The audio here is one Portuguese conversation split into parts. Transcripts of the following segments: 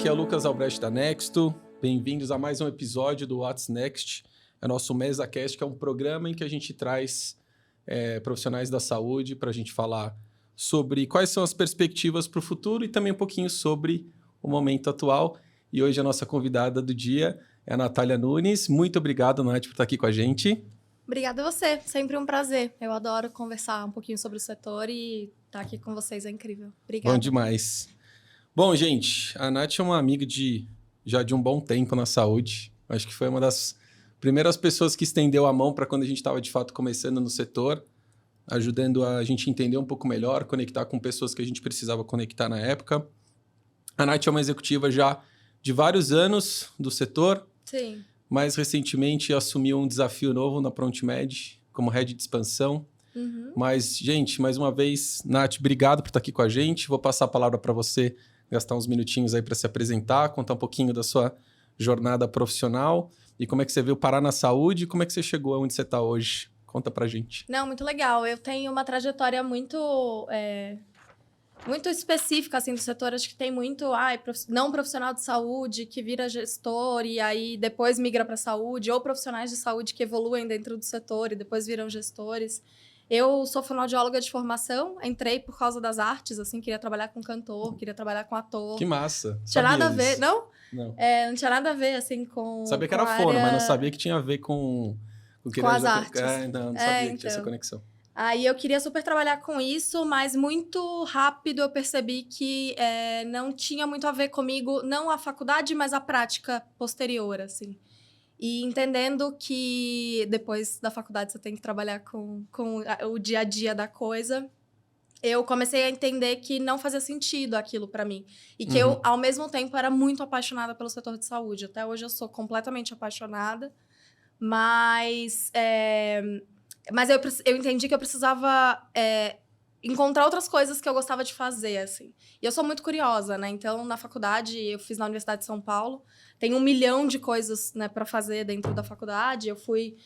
aqui é o Lucas Albrecht da Nexto. Bem-vindos a mais um episódio do What's Next. É nosso MesaCast, que é um programa em que a gente traz profissionais da saúde para a gente falar sobre quais são as perspectivas para o futuro e também um pouquinho sobre o momento atual. E hoje a nossa convidada do dia é a Natália Nunes. Muito obrigado, Nath, por estar aqui com a gente. Obrigada a você, sempre um prazer. Eu adoro conversar um pouquinho sobre o setor e estar aqui com vocês é incrível. Obrigada. Bom demais. Bom, gente, a Nath é uma amiga já de um bom tempo na saúde. Acho que foi uma das primeiras pessoas que estendeu a mão para quando a gente estava, de fato, começando no setor, ajudando a gente entender um pouco melhor, conectar com pessoas que a gente precisava conectar na época. A Nath é uma executiva já de vários anos do setor. Sim. Mais recentemente assumiu um desafio novo na ProntMed, como head de expansão. Mas, gente, mais uma vez, Nath, obrigado por estar aqui com a gente. Vou passar a palavra para você, gastar uns minutinhos aí para se apresentar, contar um pouquinho da sua jornada profissional e como é que você veio parar na saúde e como é que você chegou aonde você está hoje. Conta pra gente. Não, muito legal. Eu tenho uma trajetória muito específica assim, do setor. Acho que tem muito não profissional de saúde que vira gestor e aí depois migra para saúde, ou profissionais de saúde que evoluem dentro do setor e depois viram gestores. Eu sou fonoaudióloga de formação, entrei por causa das artes, assim, queria trabalhar com cantor, queria trabalhar com ator. Que massa. Não tinha nada a ver, não? Não. Não tinha nada a ver, assim, com Sabia que com era a fono, área... mas não sabia que tinha a ver com as artes. Não sabia que tinha essa conexão. Aí eu queria super trabalhar com isso, mas muito rápido eu percebi que não tinha muito a ver comigo, não a faculdade, mas a prática posterior, assim. E entendendo que depois da faculdade você tem que trabalhar com o dia a dia da coisa, eu comecei a entender que não fazia sentido aquilo pra mim. E que eu, ao mesmo tempo, era muito apaixonada pelo setor de saúde. Até hoje eu sou completamente apaixonada, mas eu entendi que eu precisava encontrar outras coisas que eu gostava de fazer, assim. E eu sou muito curiosa, né? Então, na faculdade, eu fiz na Universidade de São Paulo. Tem 1 milhão de coisas, né, para fazer dentro da faculdade. Eu fui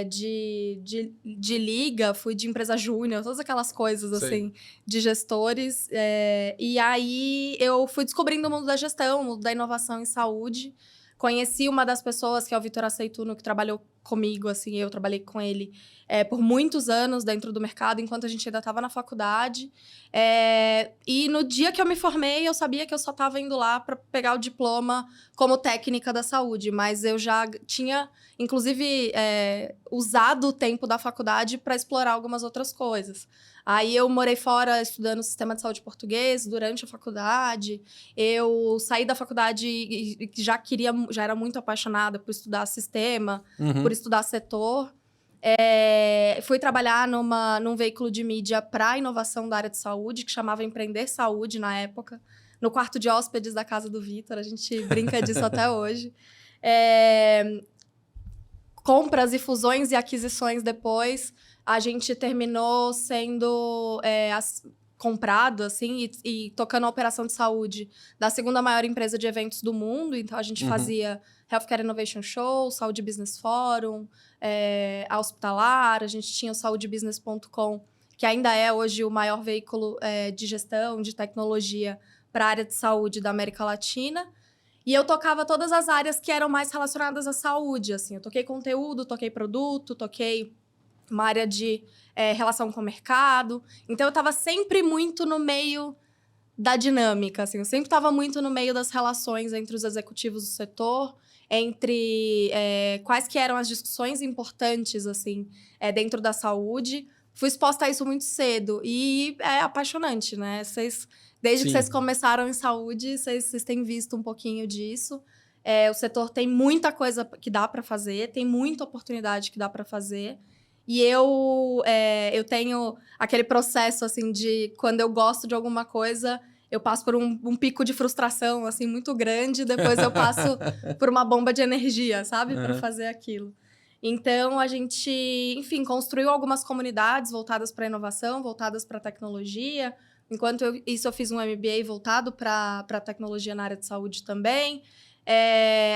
de liga, fui de empresa júnior, todas aquelas coisas, assim, de gestores. E aí, eu fui descobrindo o mundo da gestão, o mundo da inovação em saúde. Conheci uma das pessoas, que é o Vitor Aceituno, que trabalhou comigo, assim, eu trabalhei com ele por muitos anos dentro do mercado, enquanto a gente ainda estava na faculdade. E no dia que eu me formei, eu sabia que eu só estava indo lá para pegar o diploma como técnica da saúde, mas eu já tinha, inclusive, usado o tempo da faculdade para explorar algumas outras coisas. Aí eu morei fora estudando sistema de saúde português durante a faculdade. Eu saí da faculdade e já era muito apaixonada por estudar sistema, por estudar setor. Fui trabalhar num veículo de mídia para inovação da área de saúde, que chamava Empreender Saúde na época, no quarto de hóspedes da casa do Vitor. A gente brinca disso até hoje. Compras e fusões e aquisições depois, a gente terminou sendo comprado, assim, e tocando a operação de saúde da segunda maior empresa de eventos do mundo. Então, a gente fazia Healthcare Innovation Show, Saúde Business Forum, a Hospitalar, a gente tinha o saudebusiness.com, que ainda é hoje o maior veículo de gestão, de tecnologia para a área de saúde da América Latina. E eu tocava todas as áreas que eram mais relacionadas à saúde, assim. Eu toquei conteúdo, toquei produto, toquei uma área de relação com o mercado. Então, eu estava sempre muito no meio da dinâmica, assim. Eu sempre estava muito no meio das relações entre os executivos do setor, entre quais que eram as discussões importantes, assim, dentro da saúde. Fui exposta a isso muito cedo. E é apaixonante, né? Desde que vocês começaram em saúde, vocês têm visto um pouquinho disso. O setor tem muita coisa que dá para fazer, tem muita oportunidade que dá para fazer. E eu tenho aquele processo, assim, de quando eu gosto de alguma coisa, eu passo por um pico de frustração, assim, muito grande. Depois eu passo por uma bomba de energia, sabe? Para fazer aquilo. Então, a gente, enfim, construiu algumas comunidades voltadas para inovação, voltadas para tecnologia. Enquanto eu fiz um MBA voltado para tecnologia na área de saúde também.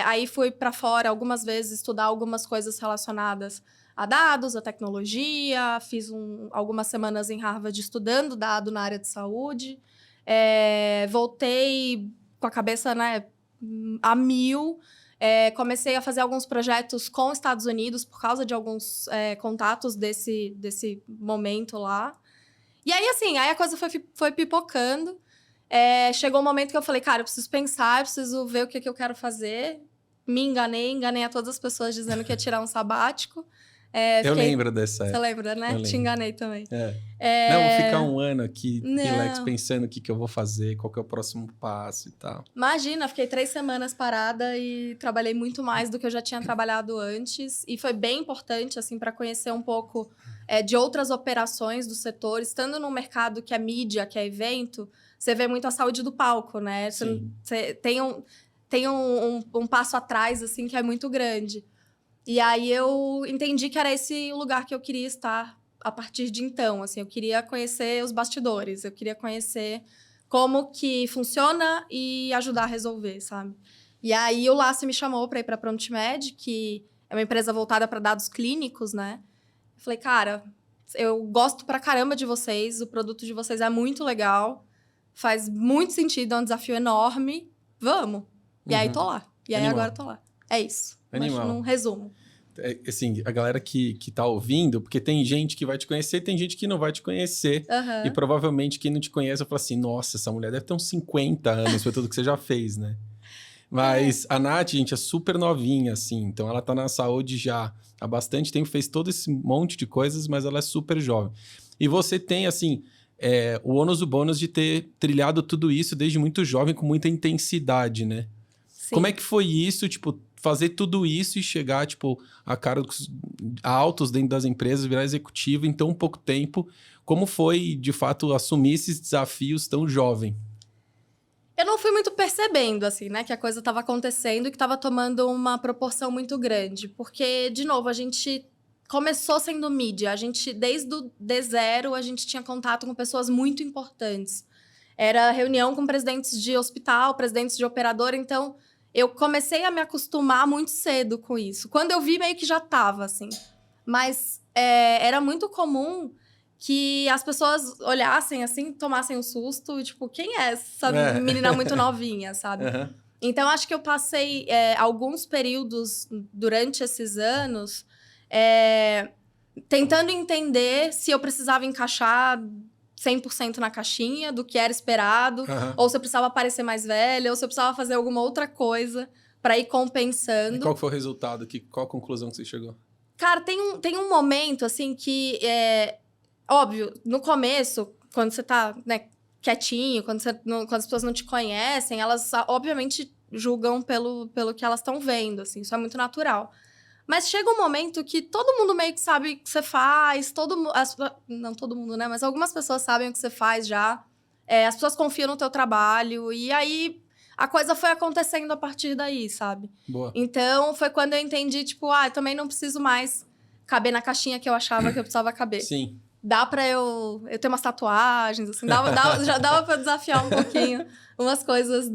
Aí fui para fora algumas vezes estudar algumas coisas relacionadas a dados, a tecnologia. Fiz algumas semanas em Harvard estudando dado na área de saúde. Voltei com a cabeça, né, a mil. Comecei a fazer alguns projetos com os Estados Unidos por causa de alguns contatos desse momento lá. E aí, assim, aí a coisa foi pipocando. Chegou um momento que eu falei, cara, eu preciso pensar, eu preciso ver o que eu quero fazer. Me enganei a todas as pessoas dizendo que ia tirar um sabático. Eu lembro dessa Você época. lembra, né? Te enganei também. Não, vou ficar um ano aqui, Não. relax, pensando o que eu vou fazer, qual que é o próximo passo e tal. Imagina, fiquei 3 semanas parada e trabalhei muito mais do que eu já tinha trabalhado antes. E foi bem importante, assim, para conhecer um pouco de outras operações do setor. Estando num mercado que é mídia, que é evento, você vê muito a saúde do palco, né? Você tem um passo atrás, assim, que é muito grande. E aí eu entendi que era esse o lugar que eu queria estar a partir de então. Assim, eu queria conhecer os bastidores, eu queria conhecer como que funciona e ajudar a resolver, sabe? E aí o Lasse me chamou para ir para PromptMed, que é uma empresa voltada para dados clínicos, né? Eu falei, cara, eu gosto pra caramba de vocês, o produto de vocês é muito legal, faz muito sentido, é um desafio enorme, vamos. E aí tô lá. E aí agora tô lá. É isso. Animal. Num resumo. Assim, a galera que tá ouvindo, porque tem gente que vai te conhecer, tem gente que não vai te conhecer. Uhum. E provavelmente quem não te conhece vai falar assim, nossa, essa mulher deve ter uns 50 anos por tudo que você já fez, né? Mas a Nath, gente, é super novinha, assim. Então, ela tá na saúde já há bastante tempo, fez todo esse monte de coisas, mas ela é super jovem. E você tem, assim, o ônus e o bônus de ter trilhado tudo isso desde muito jovem, com muita intensidade, né? Sim. Como é que foi isso, tipo, fazer tudo isso e chegar, tipo, a cargos altos dentro das empresas, virar executivo em tão pouco tempo? Como foi, de fato, assumir esses desafios tão jovem? Eu não fui muito percebendo, assim, né? Que a coisa estava acontecendo e que estava tomando uma proporção muito grande. Porque, de novo, a gente começou sendo mídia. A gente, desde o D0, a gente tinha contato com pessoas muito importantes. Era reunião com presidentes de hospital, presidentes de operadora. Então, eu comecei a me acostumar muito cedo com isso. Quando eu vi, meio que já estava, assim. Mas era muito comum que as pessoas olhassem assim, tomassem um susto, e tipo, quem é essa menina muito novinha, sabe? Uhum. Então, acho que eu passei alguns períodos durante esses anos tentando entender se eu precisava encaixar 100% na caixinha do que era esperado, ou se eu precisava parecer mais velha, ou se eu precisava fazer alguma outra coisa para ir compensando. E qual foi o resultado? Qual a conclusão que você chegou? Cara, tem um momento, assim, que óbvio, no começo, quando você tá, né, quietinho, quando as pessoas não te conhecem, elas, obviamente, julgam pelo que elas estão vendo, assim. Isso é muito natural. Mas chega um momento que todo mundo meio que sabe o que você faz, não todo mundo, né? Mas algumas pessoas sabem o que você faz já. As pessoas confiam no teu trabalho. E aí, a coisa foi acontecendo a partir daí, sabe? Boa. Então, foi quando eu entendi, tipo, eu também não preciso mais caber na caixinha que eu achava que eu precisava caber. Sim. Dá pra eu ter umas tatuagens, assim, já dava pra desafiar um pouquinho umas coisas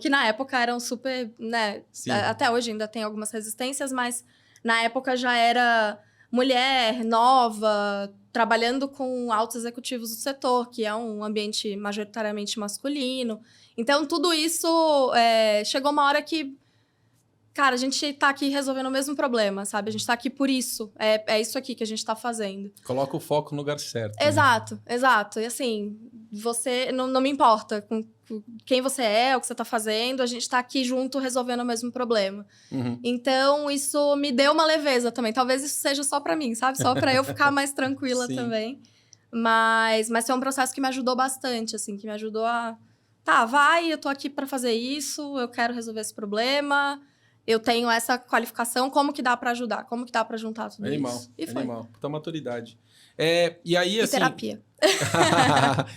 que na época eram super, né? Sim. Até hoje ainda tem algumas resistências, mas na época já era mulher, nova, trabalhando com altos executivos do setor, que é um ambiente majoritariamente masculino. Então, tudo isso chegou uma hora que, cara, a gente tá aqui resolvendo o mesmo problema, sabe? A gente tá aqui por isso. É isso aqui que a gente tá fazendo. Coloca o foco no lugar certo. Exato, né? Exato. E assim, você não me importa com quem você é, o que você tá fazendo, a gente tá aqui junto resolvendo o mesmo problema. Uhum. Então, isso me deu uma leveza também. Talvez isso seja só pra mim, sabe? Só pra eu ficar mais tranquila também. Mas foi um processo que me ajudou bastante, assim, que me ajudou a... Tá, eu tô aqui pra fazer isso, eu quero resolver esse problema... Eu tenho essa qualificação, como que dá pra ajudar? Como que dá pra juntar tudo isso? E foi. Animal. Puta maturidade. E aí, assim... E terapia.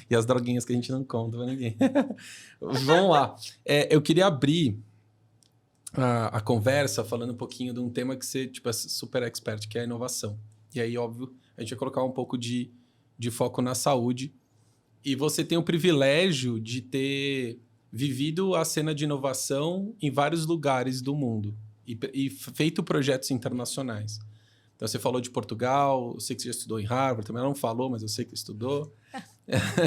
E as droguinhas que a gente não conta pra ninguém. Vamos lá. Eu queria abrir a conversa falando um pouquinho de um tema que você tipo, é super expert, que é a inovação. E aí, óbvio, a gente vai colocar um pouco de foco na saúde. E você tem o privilégio de ter... vivido a cena de inovação em vários lugares do mundo e feito projetos internacionais. Então, você falou de Portugal, eu sei que você já estudou em Harvard, também não falou, mas eu sei que estudou.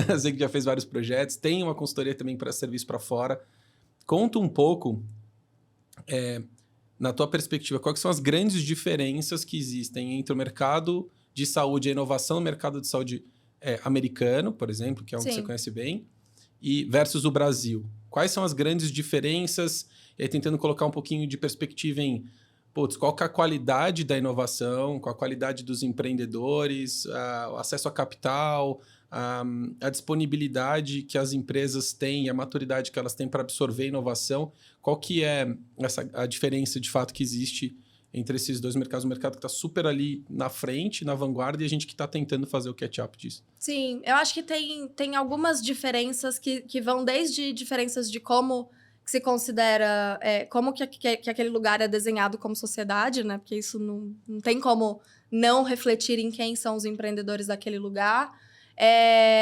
Eu sei que já fez vários projetos. Tem uma consultoria também para serviço para fora. conta um pouco, na tua perspectiva, quais são as grandes diferenças que existem entre o mercado de saúde e a inovação no mercado de saúde americano, por exemplo, que é um que você Sim. conhece bem, e versus o Brasil. Quais são as grandes diferenças? E aí, tentando colocar um pouquinho de perspectiva em qual que é a qualidade da inovação, qual a qualidade dos empreendedores, o acesso a capital, a disponibilidade que as empresas têm, a maturidade que elas têm para absorver a inovação. Qual que é a diferença, de fato, que existe entre esses dois mercados? O mercado que está super ali na frente, na vanguarda, e a gente que está tentando fazer o catch-up disso. Sim, eu acho que tem algumas diferenças que vão desde diferenças de como que se considera, como que aquele lugar é desenhado como sociedade, né? Porque isso não tem como não refletir em quem são os empreendedores daquele lugar.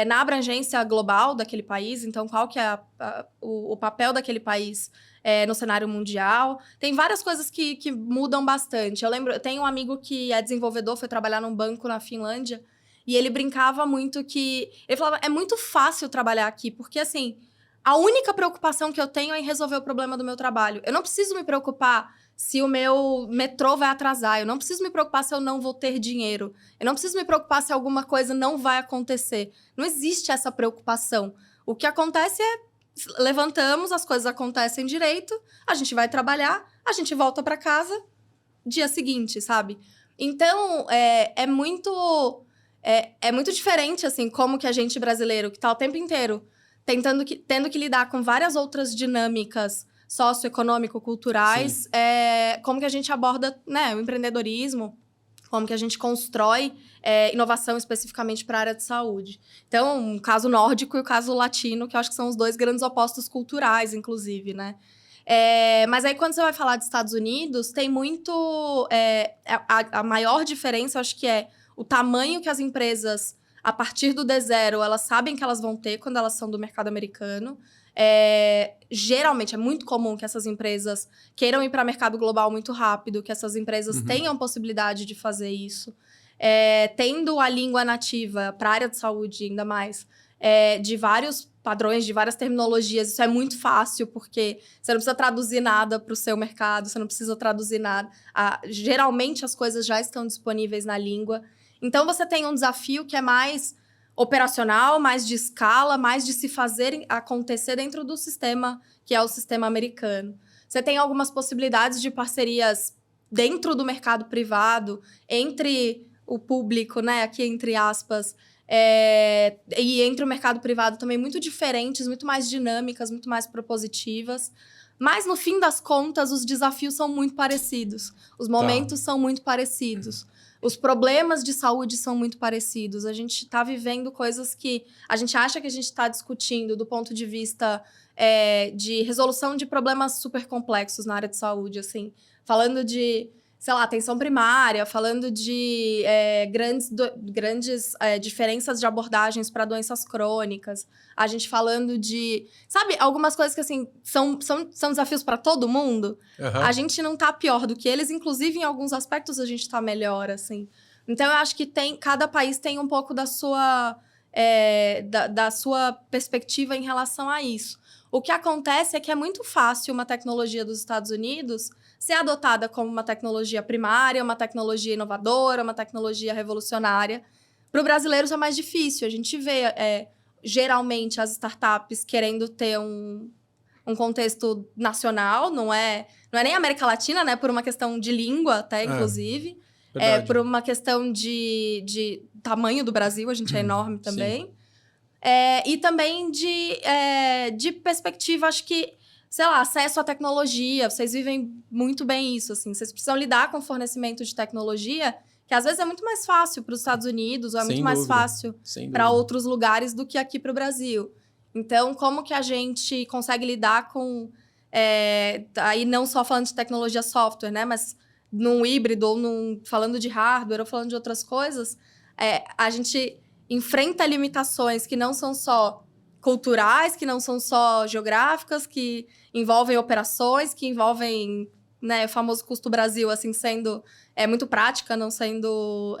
Na abrangência global daquele país, então qual que é o papel daquele país no cenário mundial. Tem várias coisas que mudam bastante. Eu tenho um amigo que é desenvolvedor, foi trabalhar num banco na Finlândia, e ele brincava muito ele falava, é muito fácil trabalhar aqui, porque assim, a única preocupação que eu tenho é em resolver o problema do meu trabalho. Eu não preciso me preocupar se o meu metrô vai atrasar. Eu não preciso me preocupar se eu não vou ter dinheiro. Eu não preciso me preocupar se alguma coisa não vai acontecer. Não existe essa preocupação. O que acontece é, levantamos, as coisas acontecem direito, a gente vai trabalhar, a gente volta para casa dia seguinte, sabe? Então, é muito diferente, assim, como que a gente brasileiro, que tá o tempo inteiro tendo que lidar com várias outras dinâmicas socioeconômico-culturais, como que a gente aborda, né, o empreendedorismo, como que a gente constrói inovação especificamente para a área de saúde. Então, o caso nórdico e o caso latino, que eu acho que são os dois grandes opostos culturais, inclusive, né? Mas aí, quando você vai falar dos Estados Unidos, tem muito... a maior diferença, eu acho que é o tamanho que as empresas, a partir do D0, elas sabem que elas vão ter quando elas são do mercado americano. Geralmente, é muito comum que essas empresas queiram ir para o mercado global muito rápido, que essas empresas tenham possibilidade de fazer isso. Tendo a língua nativa para a área de saúde, ainda mais, de vários padrões, de várias terminologias, isso é muito fácil, porque você não precisa traduzir nada para o seu mercado, você não precisa traduzir nada. Geralmente, as coisas já estão disponíveis na língua. Então, você tem um desafio que é mais operacional, mais de escala, mais de se fazer acontecer dentro do sistema, que é o sistema americano. Você tem algumas possibilidades de parcerias dentro do mercado privado, entre o público, né, aqui entre aspas, e entre o mercado privado também muito diferentes, muito mais dinâmicas, muito mais propositivas. Mas, no fim das contas, os desafios são muito parecidos. Os momentos são muito parecidos. Os problemas de saúde são muito parecidos. A gente está vivendo coisas que a gente acha que a gente está discutindo do ponto de vista de resolução de problemas super complexos na área de saúde, assim. Falando de, sei lá, atenção primária, falando de grandes diferenças de abordagens para doenças crônicas. A gente falando de... Sabe, algumas coisas que, assim, são desafios para todo mundo. A gente não tá pior do que eles. Inclusive, em alguns aspectos, a gente tá melhor, assim. Então, eu acho que cada país tem um pouco da sua perspectiva em relação a isso. O que acontece é que é muito fácil uma tecnologia dos Estados Unidos ser adotada como uma tecnologia primária, uma tecnologia inovadora, uma tecnologia revolucionária. Para o brasileiro, isso é mais difícil. A gente vê... geralmente, as startups querendo ter um contexto nacional, não é nem América Latina, né? Por uma questão de língua, até, inclusive. Por uma questão de tamanho do Brasil, a gente é enorme também. E também de perspectiva, acho que, sei lá, acesso à tecnologia. Vocês vivem muito bem isso, assim. Vocês precisam lidar com fornecimento de tecnologia, que às vezes é muito mais fácil para os Estados Unidos, ou é muito mais fácil para outros lugares do que aqui para o Brasil. Então, como que a gente consegue lidar com... aí não só falando de tecnologia software, né? Mas num híbrido, ou falando de hardware, ou falando de outras coisas, a gente enfrenta limitações que não são só culturais, que não são só geográficas, que envolvem operações, que envolvem, né, o famoso custo Brasil, assim, sendo muito prática, não sendo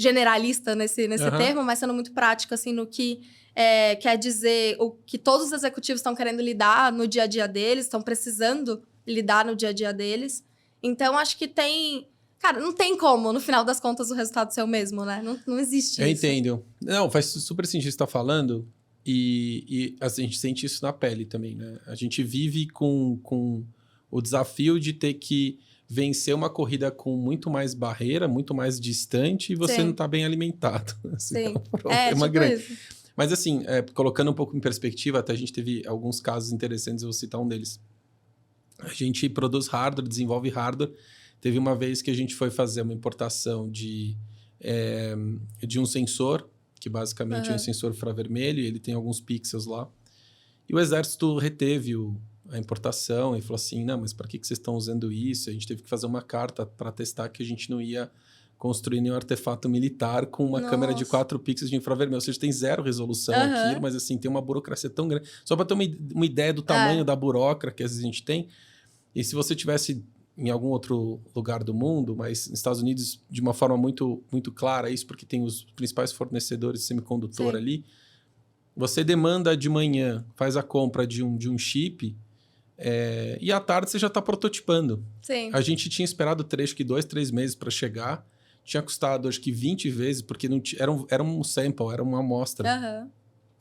generalista nesse Aham. termo, mas sendo muito prática, assim, no que quer dizer o que todos os executivos estão querendo lidar no dia a dia deles, estão precisando lidar no dia a dia deles. Então, acho que tem... Cara, não tem como, no final das contas, o resultado ser o mesmo, né? Não existe Eu isso. entendo. Não, faz super sentido o que você tá falando. E assim, a gente sente isso na pele também, né? A gente vive com o desafio de ter que vencer uma corrida com muito mais barreira, muito mais distante, e você Sim. não tá bem alimentado. Assim, é Sim. um problema Tipo grande. isso. Mas assim, colocando um pouco em perspectiva, até a gente teve alguns casos interessantes, eu vou citar um deles. A gente produz hardware, desenvolve hardware. Teve uma vez que a gente foi fazer uma importação de um sensor, que basicamente é um Aham. sensor infravermelho, e ele tem alguns pixels lá. E o exército reteve a importação e falou assim, não, mas para que vocês estão usando isso? A gente teve que fazer uma carta para testar que a gente não ia construir nenhum artefato militar com uma câmera de Nossa. 4 pixels de infravermelho. Ou seja, tem zero resolução Aham. aquilo, mas assim, tem uma burocracia tão grande. Só para ter uma ideia do tamanho da burocracia que às vezes a gente tem. E se você tivesse em algum outro lugar do mundo, mas nos Estados Unidos de uma forma muito, muito clara, isso porque tem os principais fornecedores de semicondutor Sim. ali, você demanda de manhã, faz a compra de um chip, e à tarde você já está prototipando. Sim. A gente tinha esperado 2, 3 meses para chegar, tinha custado acho que 20 vezes, porque não era um sample, era uma amostra. Aham.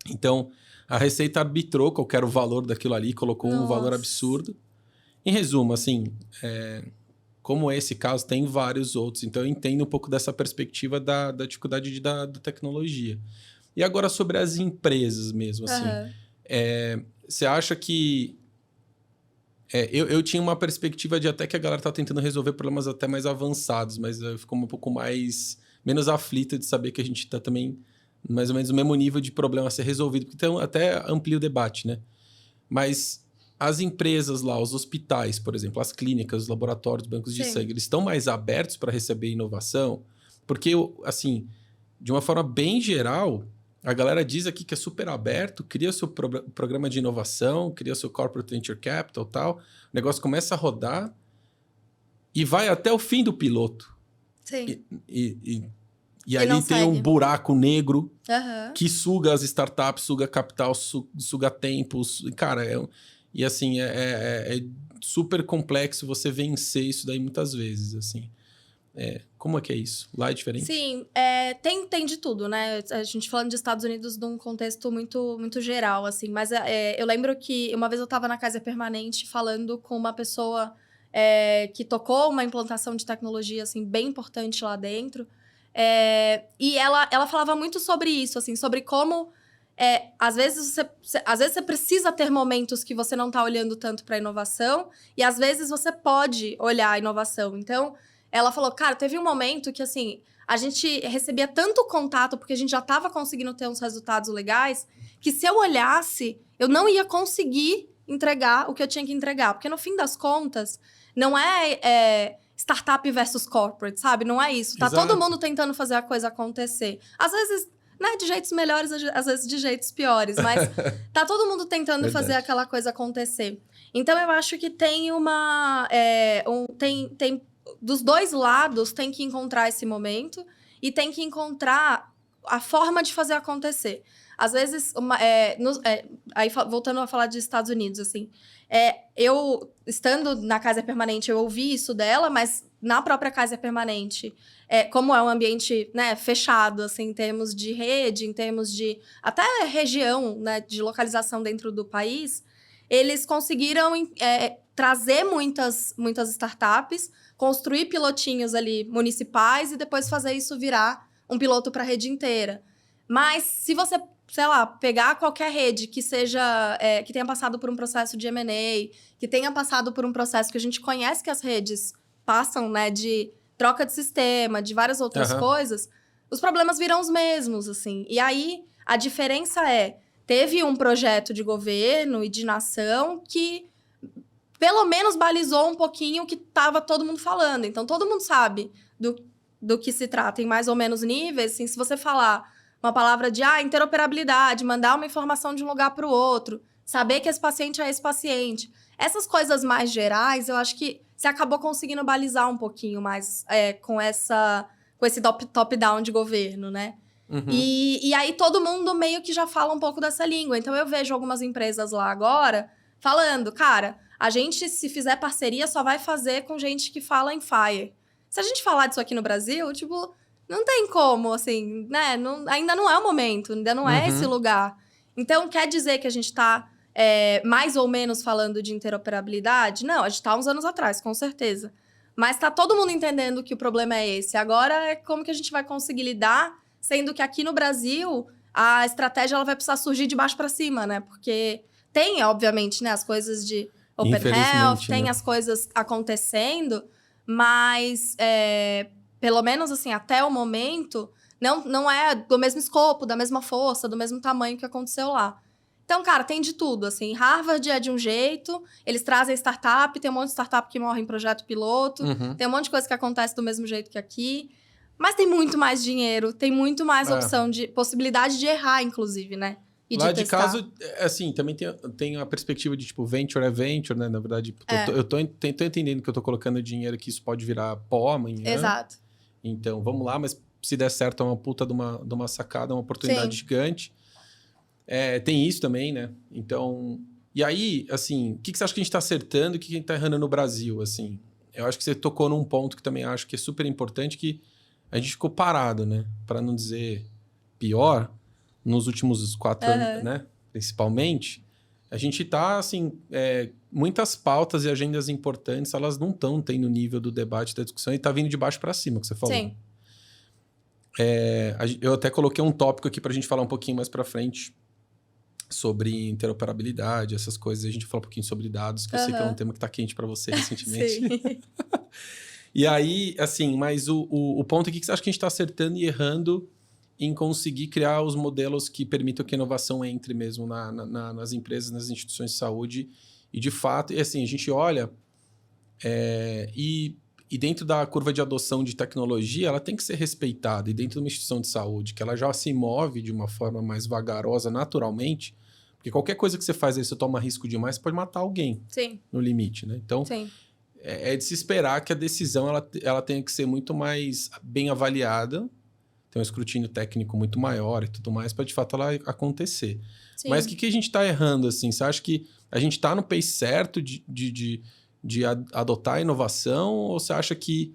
Então, a Receita arbitrou qual que era o valor daquilo ali, colocou um valor Nossa. absurdo. Em resumo, assim, como esse caso, tem vários outros. Então, eu entendo um pouco dessa perspectiva da dificuldade da tecnologia. E agora, sobre as empresas mesmo, assim. Aham. Você acha que... eu tinha uma perspectiva de até que a galera tá tentando resolver problemas até mais avançados, mas eu fico um pouco menos aflito de saber que a gente tá também mais ou menos no mesmo nível de problema a ser resolvido, porque então até amplia o debate, né? Mas as empresas lá, os hospitais, por exemplo, as clínicas, os laboratórios, os bancos de Sim. sangue, eles estão mais abertos para receber inovação? Porque, assim, de uma forma bem geral, a galera diz aqui que é super aberto, cria seu programa de inovação, cria seu corporate venture capital e tal, o negócio começa a rodar e vai até o fim do piloto. Sim. E ali não tem um segue. buraco negro Aham. que suga as startups, suga capital, suga tempo. Cara, e assim, é super complexo você vencer isso daí muitas vezes, assim. Como é que é isso? Lá é diferente? Sim, tem de tudo, né? A gente falando de Estados Unidos num contexto muito, muito geral, assim. Mas eu lembro que uma vez eu estava na Kaiser Permanente falando com uma pessoa que tocou uma implantação de tecnologia, assim, bem importante lá dentro. E ela falava muito sobre isso, assim, sobre como... às vezes você precisa ter momentos que você não está olhando tanto para a inovação, e às vezes você pode olhar a inovação. Então, ela falou, cara, teve um momento que, assim, a gente recebia tanto contato, porque a gente já estava conseguindo ter uns resultados legais, que se eu olhasse, eu não ia conseguir entregar o que eu tinha que entregar. Porque, no fim das contas, não é startup versus corporate, sabe? Não é isso. Tá Exato. todo mundo tentando fazer a coisa acontecer. Às vezes, né, de jeitos melhores, às vezes de jeitos piores, mas tá todo mundo tentando Verdade. fazer aquela coisa acontecer. Então, eu acho que tem uma... tem dos dois lados, tem que encontrar esse momento e tem que encontrar a forma de fazer acontecer. Às vezes, aí voltando a falar de Estados Unidos, assim, eu, estando na Kaiser Permanente, eu ouvi isso dela, mas na própria Kaiser Permanente, como é um ambiente, né, fechado, assim, em termos de rede, em termos de até região, né, de localização dentro do país, eles conseguiram trazer muitas startups, construir pilotinhos ali municipais e depois fazer isso virar um piloto para a rede inteira. Mas se você, sei lá, pegar qualquer rede que seja que tenha passado por um processo de M&A, que tenha passado por um processo que a gente conhece que as redes passam, né, de troca de sistema, de várias outras coisas, os problemas viram os mesmos, assim. E aí, a diferença teve um projeto de governo e de nação que pelo menos balizou um pouquinho o que estava todo mundo falando. Então, todo mundo sabe do que se trata em mais ou menos níveis. Assim, se você falar uma palavra de interoperabilidade, mandar uma informação de um lugar para o outro, saber que esse paciente é esse paciente. Essas coisas mais gerais, eu acho que você acabou conseguindo balizar um pouquinho mais com com esse top-down de governo, né? Uhum. E aí todo mundo meio que já fala um pouco dessa língua. Então eu vejo algumas empresas lá agora falando, cara, a gente, se fizer parceria, só vai fazer com gente que fala em Fire. Se a gente falar disso aqui no Brasil, tipo, não tem como, assim, né? Ainda não é o momento, ainda não é esse lugar. Então, quer dizer que a gente tá mais ou menos falando de interoperabilidade? Não, a gente tá uns anos atrás, com certeza. Mas tá todo mundo entendendo que o problema é esse. Agora é como que a gente vai conseguir lidar, sendo que aqui no Brasil a estratégia ela vai precisar surgir de baixo para cima, né? Porque tem, obviamente, né, as coisas de Open Health, tem as coisas acontecendo, mas pelo menos assim, até o momento, não é do mesmo escopo, da mesma força, do mesmo tamanho que aconteceu lá. Então, cara, tem de tudo, assim. Harvard é de um jeito, eles trazem startup, tem um monte de startup que morre em projeto piloto, tem um monte de coisa que acontece do mesmo jeito que aqui. Mas tem muito mais dinheiro, tem muito mais opção de possibilidade de errar, inclusive, né? E lá de testar. Caso, assim, também tem a perspectiva de, tipo, venture é venture, né? Na verdade, eu tô entendendo que eu tô colocando dinheiro que isso pode virar pó amanhã. Exato. Então, vamos lá, mas se der certo, é uma puta de uma sacada, uma oportunidade gigante. Tem isso também, né? Então... E aí, assim, o que você acha que a gente tá acertando e o que a gente tá errando no Brasil, assim? Eu acho que você tocou num ponto que também acho que é super importante, que a gente ficou parado, né? Para não dizer pior, nos últimos 4 anos, né? Principalmente, a gente tá, assim, muitas pautas e agendas importantes, elas não estão tendo o nível do debate, da discussão, e tá vindo de baixo para cima, que você falou. Sim. Eu até coloquei um tópico aqui pra gente falar um pouquinho mais para frente sobre interoperabilidade, essas coisas. A gente fala um pouquinho sobre dados, que eu sei que é um tema que tá quente para você recentemente. Sim. E aí, assim, mas o ponto aqui que você acha que a gente está acertando e errando em conseguir criar os modelos que permitam que a inovação entre mesmo nas empresas, nas instituições de saúde. E, de fato, e assim, a gente olha e dentro da curva de adoção de tecnologia, ela tem que ser respeitada. E dentro de uma instituição de saúde, que ela já se move de uma forma mais vagarosa naturalmente, porque qualquer coisa que você faz aí, você toma risco demais, você pode matar alguém. Sim. No limite, né? Então... Sim. É de se esperar que a decisão ela tenha que ser muito mais bem avaliada, ter um escrutínio técnico muito maior e tudo mais, para de fato ela acontecer. Sim. Mas o que a gente está errando, assim? Você acha que a gente está no pace certo de adotar a inovação, ou você acha que,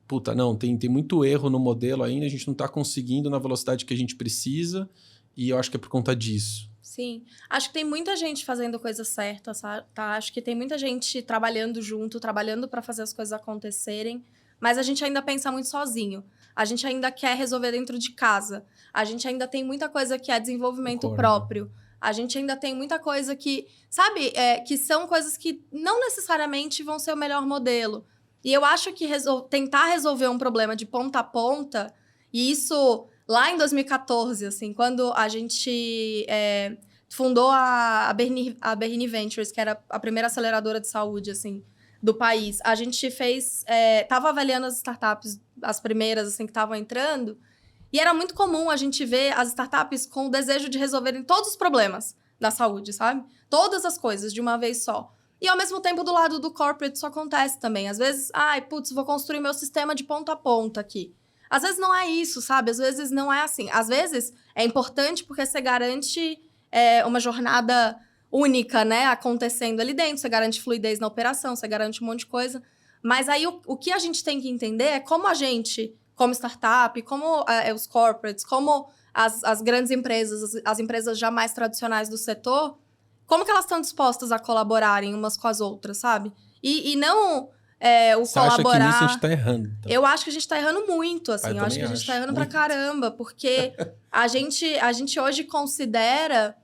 puta, não, tem muito erro no modelo ainda, a gente não está conseguindo na velocidade que a gente precisa, e eu acho que é por conta disso? Sim. Acho que tem muita gente fazendo coisa certa, tá? Acho que tem muita gente trabalhando junto, trabalhando para fazer as coisas acontecerem, mas a gente ainda pensa muito sozinho. A gente ainda quer resolver dentro de casa. A gente ainda tem muita coisa que é desenvolvimento próprio. A gente ainda tem muita coisa que, sabe, que são coisas que não necessariamente vão ser o melhor modelo. E eu acho que tentar resolver um problema de ponta a ponta, e isso... Lá em 2014, assim, quando a gente fundou a Berrini Ventures, que era a primeira aceleradora de saúde, assim, do país, a gente tava avaliando as startups, as primeiras, assim, que estavam entrando, e era muito comum a gente ver as startups com o desejo de resolverem todos os problemas da saúde, sabe? Todas as coisas de uma vez só. E, ao mesmo tempo, do lado do corporate, isso acontece também. Às vezes, vou construir meu sistema de ponta a ponta aqui. Às vezes não é isso, sabe? Às vezes não é assim. Às vezes é importante porque você garante uma jornada única, né? Acontecendo ali dentro. Você garante fluidez na operação, você garante um monte de coisa. Mas aí o que a gente tem que entender é como a gente, como startup, como os corporates, como as grandes empresas, as empresas já mais tradicionais do setor, como que elas estão dispostas a colaborarem umas com as outras, sabe? E não... Você acha que nisso a gente tá errando? Então? Eu acho que a gente tá errando muito, assim. Eu acho que a gente tá errando muito. Pra caramba. Porque a gente hoje considera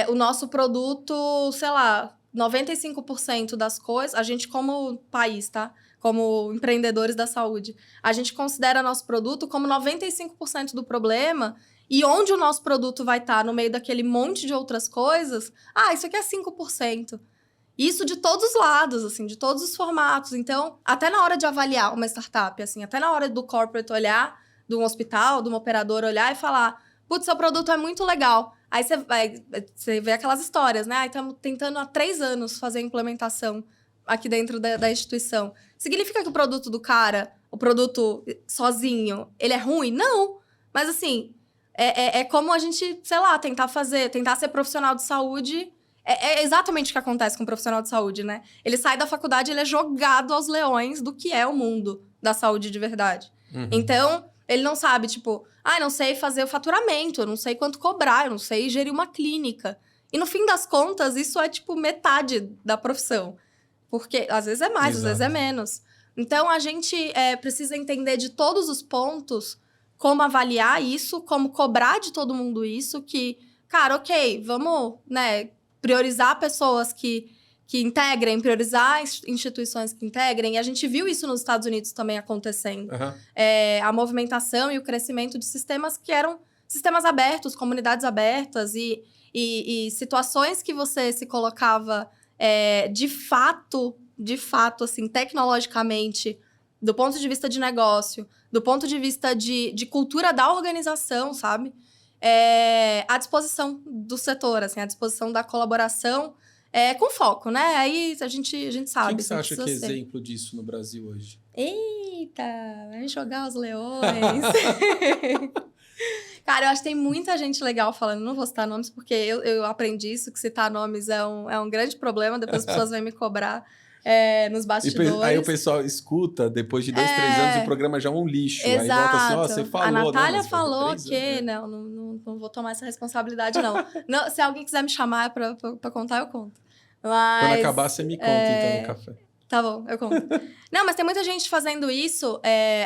o nosso produto, sei lá, 95% das coisas... A gente como país, tá? Como empreendedores da saúde. A gente considera nosso produto como 95% do problema. E onde o nosso produto vai estar no meio daquele monte de outras coisas... isso aqui é 5%. Isso de todos os lados, assim, de todos os formatos. Então, até na hora de avaliar uma startup, assim, até na hora do corporate olhar, de um hospital, de uma operadora olhar e falar, putz, seu produto é muito legal. Aí você vê aquelas histórias, né? Estamos tentando há 3 anos fazer a implementação. aqui dentro da instituição. Significa que o produto do cara, o produto sozinho, ele é ruim? Não. Mas assim, é como a gente, sei lá, tentar ser profissional de saúde. É exatamente o que acontece com um profissional de saúde, né? Ele sai da faculdade, ele é jogado aos leões do que é o mundo da saúde de verdade. Uhum. Então, ele não sabe, tipo, eu não sei fazer o faturamento, eu não sei quanto cobrar, eu não sei gerir uma clínica. E no fim das contas, isso é, tipo, metade da profissão. Porque às vezes é mais, Exato. às vezes é menos. Então, a gente precisa entender de todos os pontos como avaliar isso, como cobrar de todo mundo isso, que, cara, ok, vamos, né, priorizar pessoas que integrem, priorizar instituições que integrem. E a gente viu isso nos Estados Unidos também acontecendo. Uhum. A movimentação e o crescimento de sistemas que eram sistemas abertos, comunidades abertas e situações que você se colocava de fato, assim, tecnologicamente, do ponto de vista de negócio, do ponto de vista de cultura da organização, sabe? À disposição do setor, assim, à disposição da colaboração, com foco, né? Aí a gente sabe. Quem que você acha que é precisa ser. exemplo disso no Brasil hoje? Eita, vai jogar os leões. Cara, eu acho que tem muita gente legal falando. Não vou citar nomes, porque eu aprendi isso, que citar nomes é um grande problema. Depois as pessoas vêm me cobrar nos bastidores. Aí o pessoal escuta, depois de 2, 3 anos, o programa já é um lixo. Exato. Aí volta assim, você falou. A Natália não, falou 3 que... Não vou tomar essa responsabilidade, não. Se alguém quiser me chamar pra contar, eu conto. Mas, quando acabar, você me conta, então, no café. Tá bom, eu conto. Não, mas tem muita gente fazendo isso.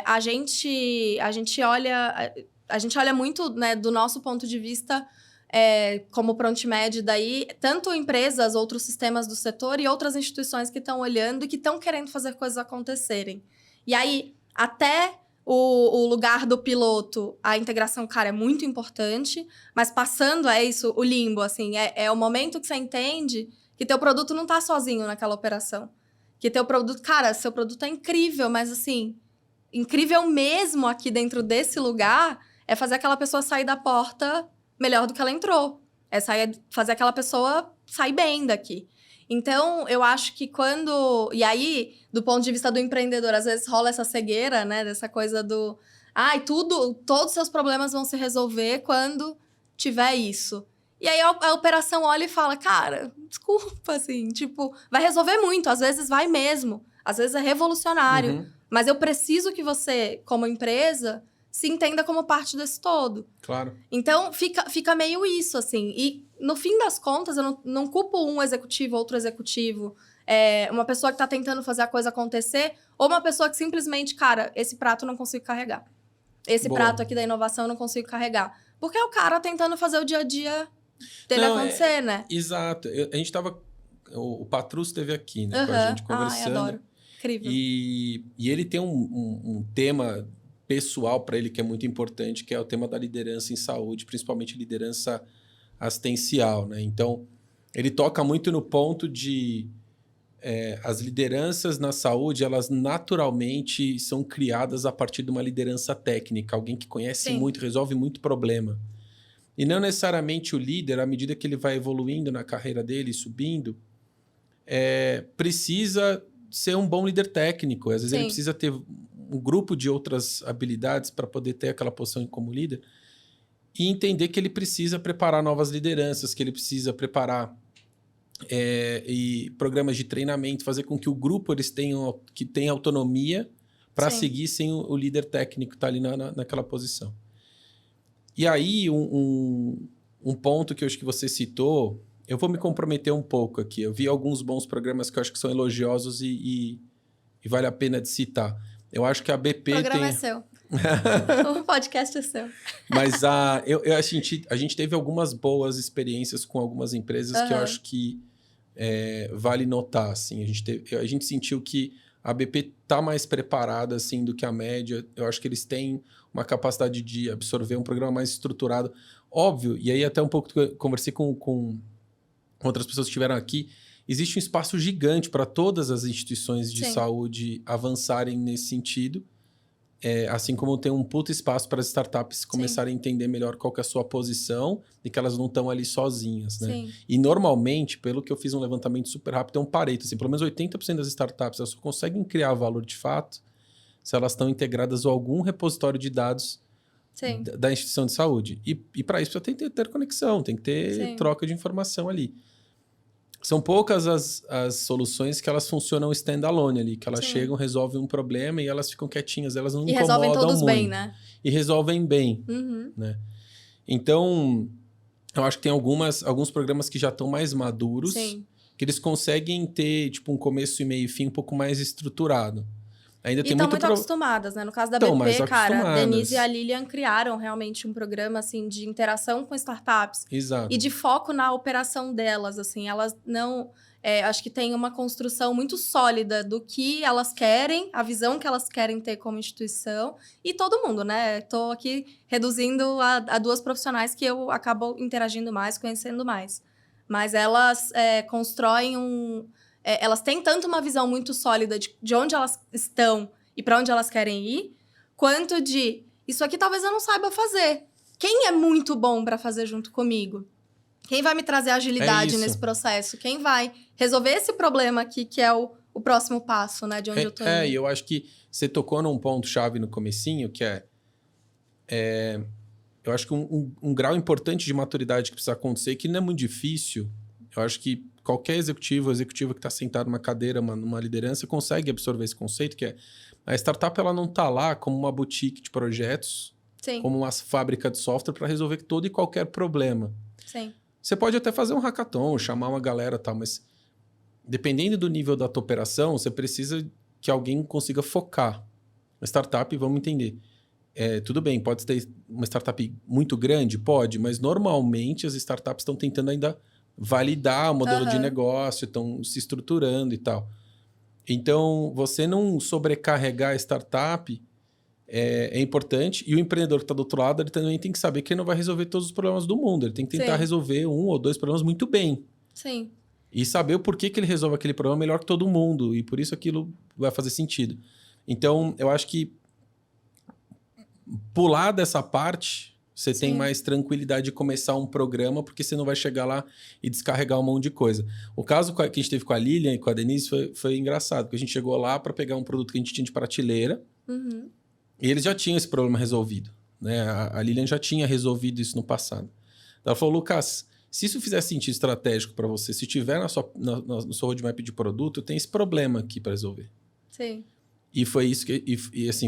A gente olha muito, né, do nosso ponto de vista, como Prontimed, daí, tanto empresas, outros sistemas do setor e outras instituições que estão olhando e que estão querendo fazer coisas acontecerem. E aí, até o lugar do piloto, a integração, cara, é muito importante, mas passando isso, o limbo, assim, é o momento que você entende que teu produto não tá sozinho naquela operação. Que teu produto... Cara, seu produto é incrível, mas assim... Incrível mesmo aqui dentro desse lugar é fazer aquela pessoa sair da porta melhor do que ela entrou. Fazer aquela pessoa sair bem daqui. Então, eu acho que quando... E aí, do ponto de vista do empreendedor, às vezes rola essa cegueira, né? Dessa coisa do... todos os seus problemas vão se resolver quando tiver isso. E aí a operação olha e fala, cara, desculpa, assim, tipo, vai resolver muito, às vezes vai mesmo, às vezes é revolucionário, Uhum. mas eu preciso que você, como empresa, se entenda como parte desse todo. Claro. Então, fica meio isso, assim, e no fim das contas, eu não culpo um executivo, outro executivo, uma pessoa que tá tentando fazer a coisa acontecer, ou uma pessoa que simplesmente, cara, esse prato eu não consigo carregar. Esse Boa. prato aqui da inovação eu não consigo carregar. Porque é o cara tentando fazer o dia a dia dele acontecer, né? Exato. A gente tava... O Patrus esteve aqui, né? Com a gente conversando. Ai, adoro. Incrível. E ele tem um tema pessoal para ele que é muito importante, que é o tema da liderança em saúde, principalmente liderança assistencial, né? Então, ele toca muito no ponto de... as lideranças na saúde, elas naturalmente são criadas a partir de uma liderança técnica, alguém que conhece Sim. muito, resolve muito problema. E não necessariamente o líder, à medida que ele vai evoluindo na carreira dele, subindo, precisa ser um bom líder técnico. Às vezes ele precisa ter um grupo de outras habilidades para poder ter aquela posição como líder e entender que ele precisa preparar novas lideranças, que ele precisa preparar e programas de treinamento, fazer com que o grupo eles tenham autonomia para seguir sem o líder técnico estar ali naquela posição. E aí, um ponto que eu acho que você citou, eu vou me comprometer um pouco aqui. Eu vi alguns bons programas que eu acho que são elogiosos e vale a pena de citar. Eu acho que a BP O programa é seu. O podcast é seu. Mas a gente teve algumas boas experiências com algumas empresas que eu acho que vale notar. Assim. A gente sentiu que a BP está mais preparada assim, do que a média. Eu acho que eles têm uma capacidade de absorver um programa mais estruturado. Óbvio, e aí até um pouco que eu conversei com outras pessoas que estiveram aqui, existe um espaço gigante para todas as instituições de saúde avançarem nesse sentido. assim como tem um puto espaço para as startups começarem a entender melhor qual que é a sua posição e que elas não estão ali sozinhas, né? Sim. E normalmente, pelo que eu fiz um levantamento super rápido, tem um Pareto, assim, pelo menos 80% das startups elas só conseguem criar valor de fato se elas estão integradas a algum repositório de dados Sim. da instituição de saúde. E para isso tem que ter conexão, tem que ter Sim. troca de informação ali. São poucas as soluções que elas funcionam standalone ali, que elas Sim. chegam, resolvem um problema e elas ficam quietinhas, elas não E incomodam resolvem todos muito. bem, né? E resolvem bem, Uhum. né? Então, eu acho que tem alguns programas que já estão mais maduros, Sim. que eles conseguem ter tipo um começo e meio e fim um pouco mais estruturado. Ainda E tem estão muito muito acostumadas, né? No caso da Tão mais BP, cara, a Denise acostumadas. e a Lilian criaram realmente um programa, assim, de interação com startups. Exato. E de foco na operação delas, assim. Elas não... acho que tem uma construção muito sólida do que elas querem, a visão que elas querem ter como instituição. E todo mundo, né? Tô aqui reduzindo a duas profissionais que eu acabo interagindo mais, conhecendo mais. Mas elas constroem elas têm tanto uma visão muito sólida de onde elas estão e para onde elas querem ir, quanto de isso aqui talvez eu não saiba fazer. Quem é muito bom para fazer junto comigo? Quem vai me trazer agilidade isso. nesse processo? Quem vai resolver esse problema aqui, que é o próximo passo, né? De onde eu tô indo. E eu acho que você tocou num ponto-chave no comecinho, que eu acho que um grau importante de maturidade que precisa acontecer, que não é muito difícil. Eu acho que qualquer executivo ou executiva que está sentado numa cadeira, numa liderança, consegue absorver esse conceito, que é a startup ela não está lá como uma boutique de projetos, Sim. como uma fábrica de software para resolver todo e qualquer problema. Sim. Você pode até fazer um hackathon, chamar uma galera e tal, mas dependendo do nível da tua operação, você precisa que alguém consiga focar. A startup, vamos entender. Tudo bem, pode ter uma startup muito grande? Pode, mas normalmente as startups estão tentando ainda validar o modelo de negócio, estão se estruturando e tal. Então, você não sobrecarregar a startup é importante. E o empreendedor que está do outro lado, ele também tem que saber que ele não vai resolver todos os problemas do mundo. Ele tem que tentar resolver 1 ou 2 problemas muito bem. Sim. E saber o porquê que ele resolve aquele problema melhor que todo mundo. E por isso aquilo vai fazer sentido. Então, eu acho que pular dessa parte, você tem mais tranquilidade de começar um programa, porque você não vai chegar lá e descarregar um monte de coisa. O caso que a gente teve com a Lilian e com a Denise foi engraçado, porque a gente chegou lá para pegar um produto que a gente tinha de prateleira, e eles já tinham esse problema resolvido. Né? A Lilian já tinha resolvido isso no passado. Ela falou, Lucas, se isso fizer sentido estratégico para você, se tiver no seu roadmap de produto, tem esse problema aqui para resolver. Sim. E foi isso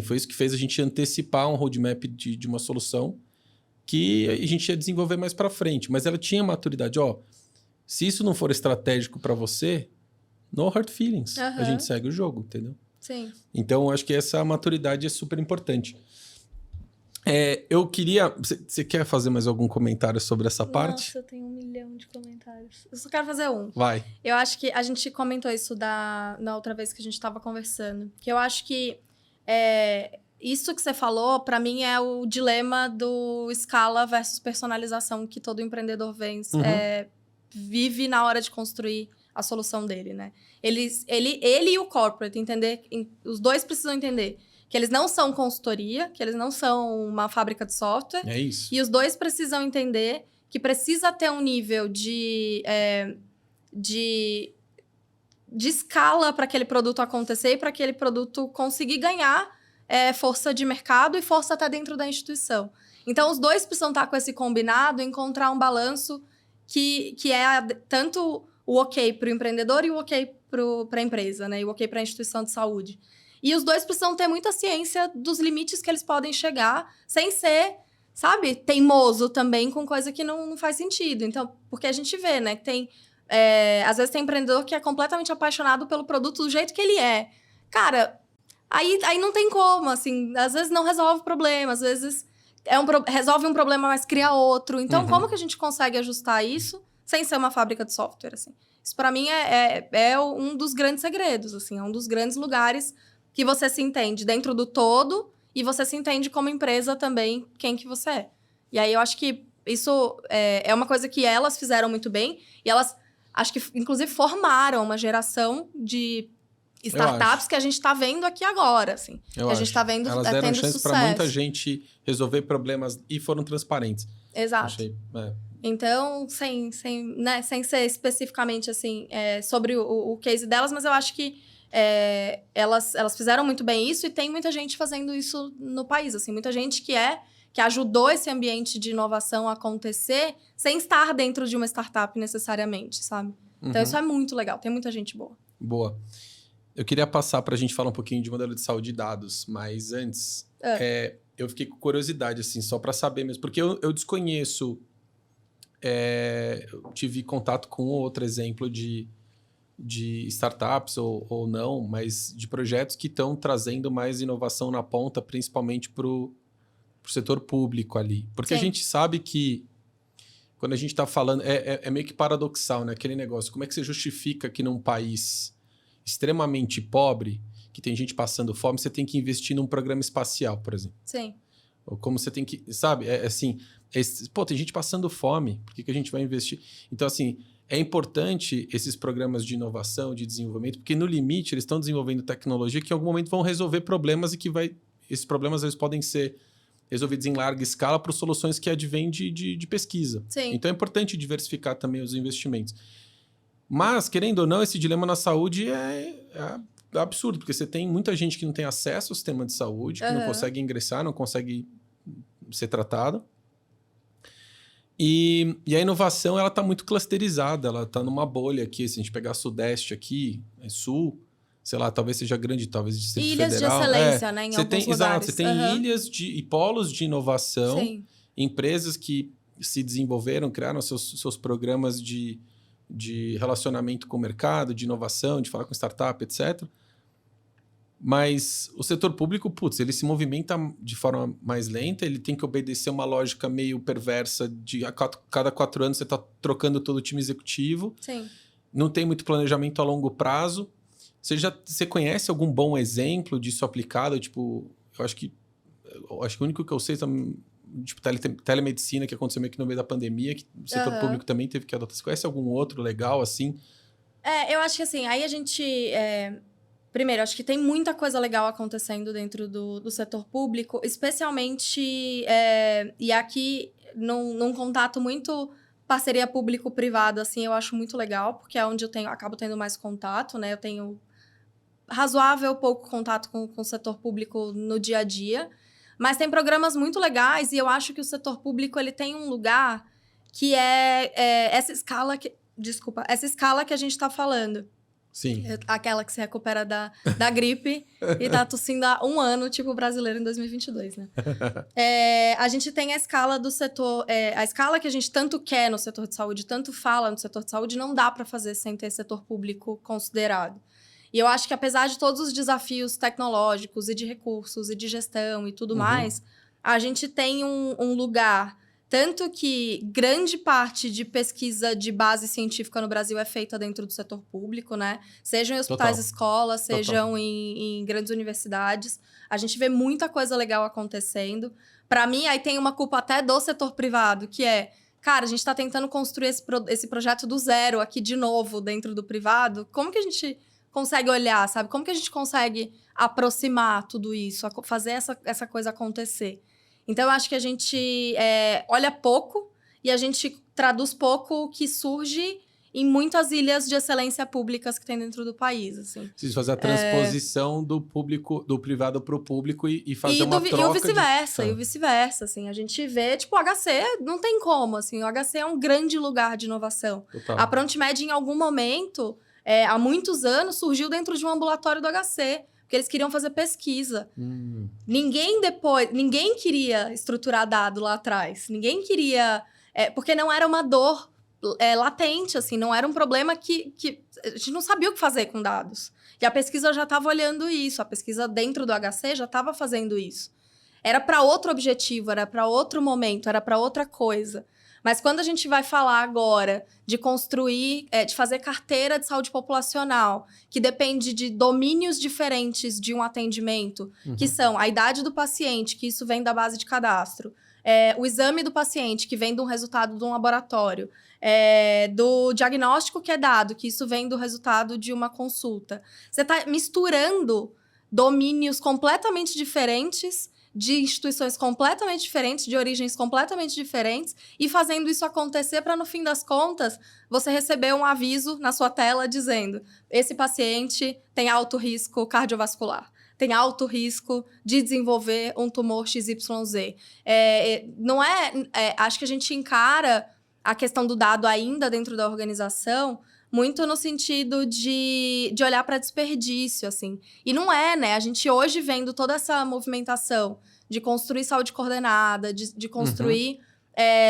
foi isso que fez a gente antecipar um roadmap de uma solução que a gente ia desenvolver mais para frente. Mas ela tinha maturidade. Se isso não for estratégico para você, no hard feelings. A gente segue o jogo, entendeu? Sim. Então, acho que essa maturidade é super importante. Eu queria... Você quer fazer mais algum comentário sobre essa parte? Nossa, eu tenho 1 milhão de comentários. Eu só quero fazer um. Vai. Eu acho que a gente comentou isso na outra vez que a gente estava conversando. Que eu acho que isso que você falou, para mim, é o dilema do escala versus personalização que todo empreendedor vive na hora de construir a solução dele, né? Ele e o corporate, os dois precisam entender que eles não são consultoria, que eles não são uma fábrica de software. É isso. E os dois precisam entender que precisa ter um nível de escala para aquele produto acontecer e para aquele produto conseguir ganhar força de mercado e força até dentro da instituição. Então, os dois precisam estar com esse combinado, encontrar um balanço que é tanto o ok para o empreendedor e o ok para a empresa, né? E o ok para a instituição de saúde. E os dois precisam ter muita ciência dos limites que eles podem chegar, sem ser, sabe, teimoso também com coisa que não faz sentido. Então, porque a gente vê, né, que tem... às vezes tem empreendedor que é completamente apaixonado pelo produto do jeito que ele é. Cara, aí não tem como, assim, às vezes não resolve o problema, às vezes resolve um problema, mas cria outro. Então, como que a gente consegue ajustar isso sem ser uma fábrica de software, assim? Isso, para mim, é um dos grandes segredos, assim, é um dos grandes lugares que você se entende dentro do todo e você se entende como empresa também quem que você é. E aí, eu acho que isso é uma coisa que elas fizeram muito bem e elas, acho que, inclusive, formaram uma geração de startups que a gente está vendo aqui agora, assim. Que a gente está vendo Elas deram tendo chance sucesso. para muita gente resolver problemas e foram transparentes. Exato. Então, sem ser especificamente assim, sobre o case delas, mas eu acho que elas fizeram muito bem isso e tem muita gente fazendo isso no país. Assim, muita gente que ajudou esse ambiente de inovação a acontecer sem estar dentro de uma startup necessariamente, sabe? Então, isso é muito legal. Tem muita gente boa. Boa. Eu queria passar para a gente falar um pouquinho de modelo de saúde e dados, mas antes, eu fiquei com curiosidade, assim, só para saber mesmo, porque eu desconheço. Eu tive contato com outro exemplo de startups ou não, mas de projetos que estão trazendo mais inovação na ponta, principalmente para o setor público ali. Porque Sim. A gente sabe que, quando a gente está falando, é meio que paradoxal, né? Aquele negócio, como é que você justifica que num país extremamente pobre, que tem gente passando fome, você tem que investir num programa espacial, por exemplo? Sim. Ou como você tem que... Sabe? Tem gente passando fome, por que a gente vai investir? Então, assim, é importante esses programas de inovação, de desenvolvimento, porque no limite eles estão desenvolvendo tecnologia que em algum momento vão resolver problemas e que esses problemas eles podem ser resolvidos em larga escala por soluções que advêm de pesquisa. Sim. Então é importante diversificar também os investimentos. Mas, querendo ou não, esse dilema na saúde é absurdo, porque você tem muita gente que não tem acesso ao sistema de saúde, que não consegue ingressar, não consegue ser tratado. E a inovação ela está muito clusterizada, ela está numa bolha aqui. Se a gente pegar Sudeste aqui, Sul, sei lá, talvez seja grande, talvez Distrito Ilhas Federal. de excelência, né? Em alguns lugares. Exato, você tem ilhas e polos de inovação, Sim. empresas que se desenvolveram, criaram seus programas de relacionamento com o mercado, de inovação, de falar com startup, etc. Mas o setor público, ele se movimenta de forma mais lenta, ele tem que obedecer uma lógica meio perversa de a cada 4 anos você está trocando todo o time executivo. Sim. Não tem muito planejamento a longo prazo. Você conhece algum bom exemplo disso aplicado? Tipo, eu acho que o único que eu sei é tipo, telemedicina, que aconteceu meio que no meio da pandemia, que o setor público também teve que adotar. Você conhece algum outro legal assim? Eu acho que assim, aí a gente... Primeiro, acho que tem muita coisa legal acontecendo dentro do setor público, especialmente... e aqui, num contato muito parceria público-privado, assim, eu acho muito legal, porque é onde acabo tendo mais contato, né? Eu tenho razoável pouco contato com o setor público no dia a dia, mas tem programas muito legais e eu acho que o setor público ele tem um lugar que essa escala que a gente está falando. Sim. Aquela que se recupera da gripe e tá tossindo há 1 ano, tipo o brasileiro em 2022, né? A gente tem a escala do setor... a escala que a gente tanto quer no setor de saúde, tanto fala no setor de saúde, não dá para fazer sem ter setor público considerado. E eu acho que apesar de todos os desafios tecnológicos e de recursos e de gestão e tudo mais, a gente tem um lugar... Tanto que grande parte de pesquisa de base científica no Brasil é feita dentro do setor público, né? Sejam em hospitais, escolas, sejam em grandes universidades. A gente vê muita coisa legal acontecendo. Para mim, aí tem uma culpa até do setor privado, que cara, a gente está tentando construir esse projeto do zero aqui de novo dentro do privado. Como que a gente consegue olhar, sabe? Como que a gente consegue aproximar tudo isso, fazer essa coisa acontecer? Então, eu acho que a gente olha pouco e a gente traduz pouco o que surge em muitas ilhas de excelência públicas que tem dentro do país, assim. Preciso fazer a transposição do privado para o público e fazer uma troca. E o vice-versa, assim. A gente vê, tipo, o HC não tem como, assim. O HC é um grande lugar de inovação. Total. A ProntMed, em algum momento, há muitos anos, surgiu dentro de um ambulatório do HC. Porque eles queriam fazer pesquisa. Ninguém queria estruturar dado lá atrás. Ninguém queria... porque não era uma dor latente, assim. Não era um problema que a gente não sabia o que fazer com dados. E a pesquisa já estava olhando isso. A pesquisa dentro do HC já estava fazendo isso. Era para outro objetivo, era para outro momento, era para outra coisa. Mas quando a gente vai falar agora de construir, de fazer carteira de saúde populacional, que depende de domínios diferentes de um atendimento, que são a idade do paciente, que isso vem da base de cadastro, o exame do paciente, que vem de um resultado de um laboratório, do diagnóstico que é dado, que isso vem do resultado de uma consulta. Você está misturando domínios completamente diferentes, de instituições completamente diferentes, de origens completamente diferentes, e fazendo isso acontecer para, no fim das contas, você receber um aviso na sua tela dizendo: esse paciente tem alto risco cardiovascular, tem alto risco de desenvolver um tumor XYZ. Não acho que a gente encara a questão do dado ainda dentro da organização muito no sentido de olhar para desperdício, assim. E não é, né? A gente hoje vendo toda essa movimentação de construir saúde coordenada, de construir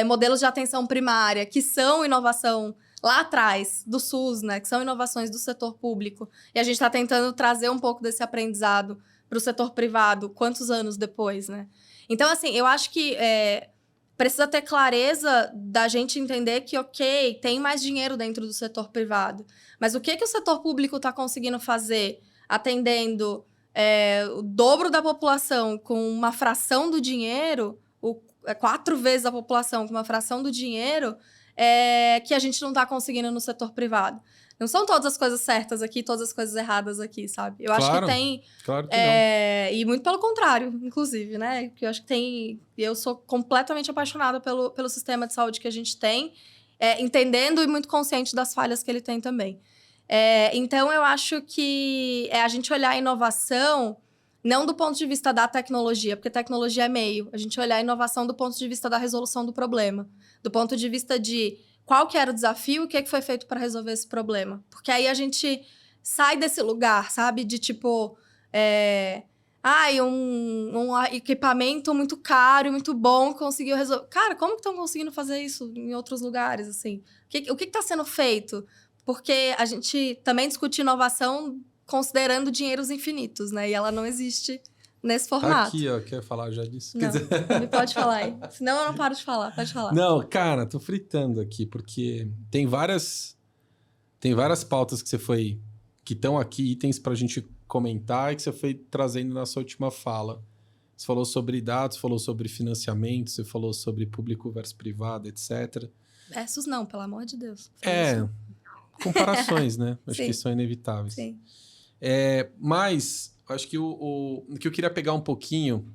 modelos de atenção primária, que são inovação lá atrás do SUS, né? Que são inovações do setor público. E a gente está tentando trazer um pouco desse aprendizado para o setor privado, quantos anos depois, né? Então, assim, eu acho que precisa ter clareza da gente entender que, ok, tem mais dinheiro dentro do setor privado, mas o que o setor público está conseguindo fazer atendendo o dobro da população com uma fração do dinheiro, 4 vezes a população com uma fração do dinheiro, que a gente não está conseguindo no setor privado. Não são todas as coisas certas aqui, todas as coisas erradas aqui, sabe? Eu acho que tem... Claro que não. E muito pelo contrário, inclusive, né? Que eu acho que tem... Eu sou completamente apaixonada pelo sistema de saúde que a gente tem, entendendo e muito consciente das falhas que ele tem também. Então, eu acho que a gente olhar a inovação não do ponto de vista da tecnologia, porque tecnologia é meio. A gente olhar a inovação do ponto de vista da resolução do problema. Do ponto de vista de qual que era o desafio e o que foi feito para resolver esse problema. Porque aí a gente sai desse lugar, sabe? De tipo... um equipamento muito caro e muito bom conseguiu resolver... Cara, como que estão conseguindo fazer isso em outros lugares, assim? O que está sendo feito? Porque a gente também discute inovação considerando dinheiros infinitos, né? E ela não existe nesse formato. Tá aqui, ó. Quer falar já disso? Não, me pode falar aí. Senão eu não paro de falar. Pode falar. Não, cara, tô fritando aqui, porque tem várias pautas que estão aqui, itens pra gente comentar e que você foi trazendo na sua última fala. Você falou sobre dados, falou sobre financiamento, você falou sobre público versus privado, etc. Versus não, pelo amor de Deus. Comparações, né? Acho que são inevitáveis. Sim. Mas, acho que o que eu queria pegar um pouquinho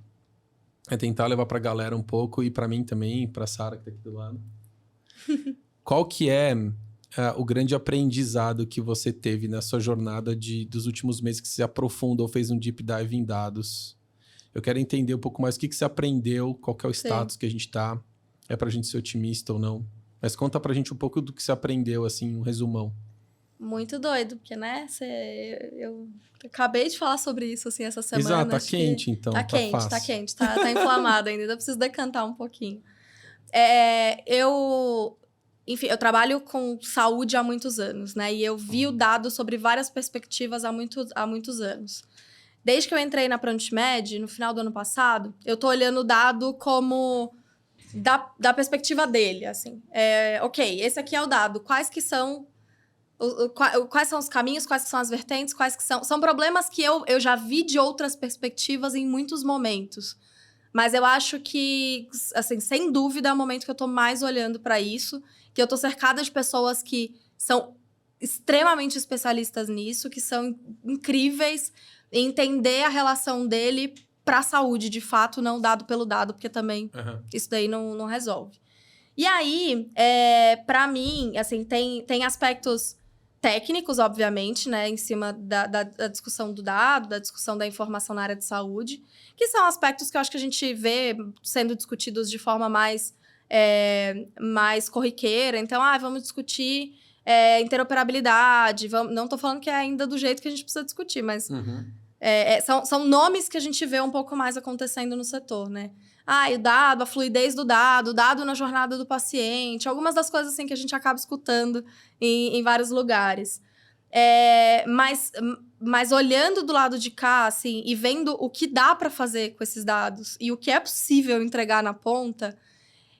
é tentar levar pra galera um pouco, e pra mim também, pra Sara, que tá aqui do lado. Qual que é o grande aprendizado que você teve na sua jornada dos últimos meses, que você aprofundou, fez um deep dive em dados? Eu quero entender um pouco mais o que você aprendeu, qual que é o status que a gente tá. É pra gente ser otimista ou não? Mas conta pra gente um pouco do que você aprendeu, assim, um resumão. Muito doido, porque, né, eu acabei de falar sobre isso, assim, essa semana. Exato, tá quente, então. Tá quente, tá inflamado ainda preciso decantar um pouquinho. Enfim, eu trabalho com saúde há muitos anos, né, e eu vi o dado sobre várias perspectivas há muitos anos. Desde que eu entrei na ProntMed, no final do ano passado, eu tô olhando o dado como... Da perspectiva dele, assim. Ok, esse aqui é o dado. Quais que são... Quais são os caminhos, quais que são as vertentes, quais que são... São problemas que eu já vi de outras perspectivas em muitos momentos. Mas eu acho que, assim, sem dúvida, é o momento que eu tô mais olhando para isso, que eu tô cercada de pessoas que são extremamente especialistas nisso, que são incríveis em entender a relação dele para a saúde, de fato, não dado pelo dado, porque também isso daí não resolve. E aí, para mim, assim, tem aspectos técnicos, obviamente, né, em cima da discussão do dado, da discussão da informação na área de saúde, que são aspectos que eu acho que a gente vê sendo discutidos de forma mais corriqueira. Então, vamos discutir interoperabilidade. Não estou falando que é ainda do jeito que a gente precisa discutir, mas são nomes que a gente vê um pouco mais acontecendo no setor, né? O dado, a fluidez do dado, o dado na jornada do paciente, algumas das coisas assim que a gente acaba escutando em vários lugares. Mas olhando do lado de cá, assim, e vendo o que dá para fazer com esses dados e o que é possível entregar na ponta,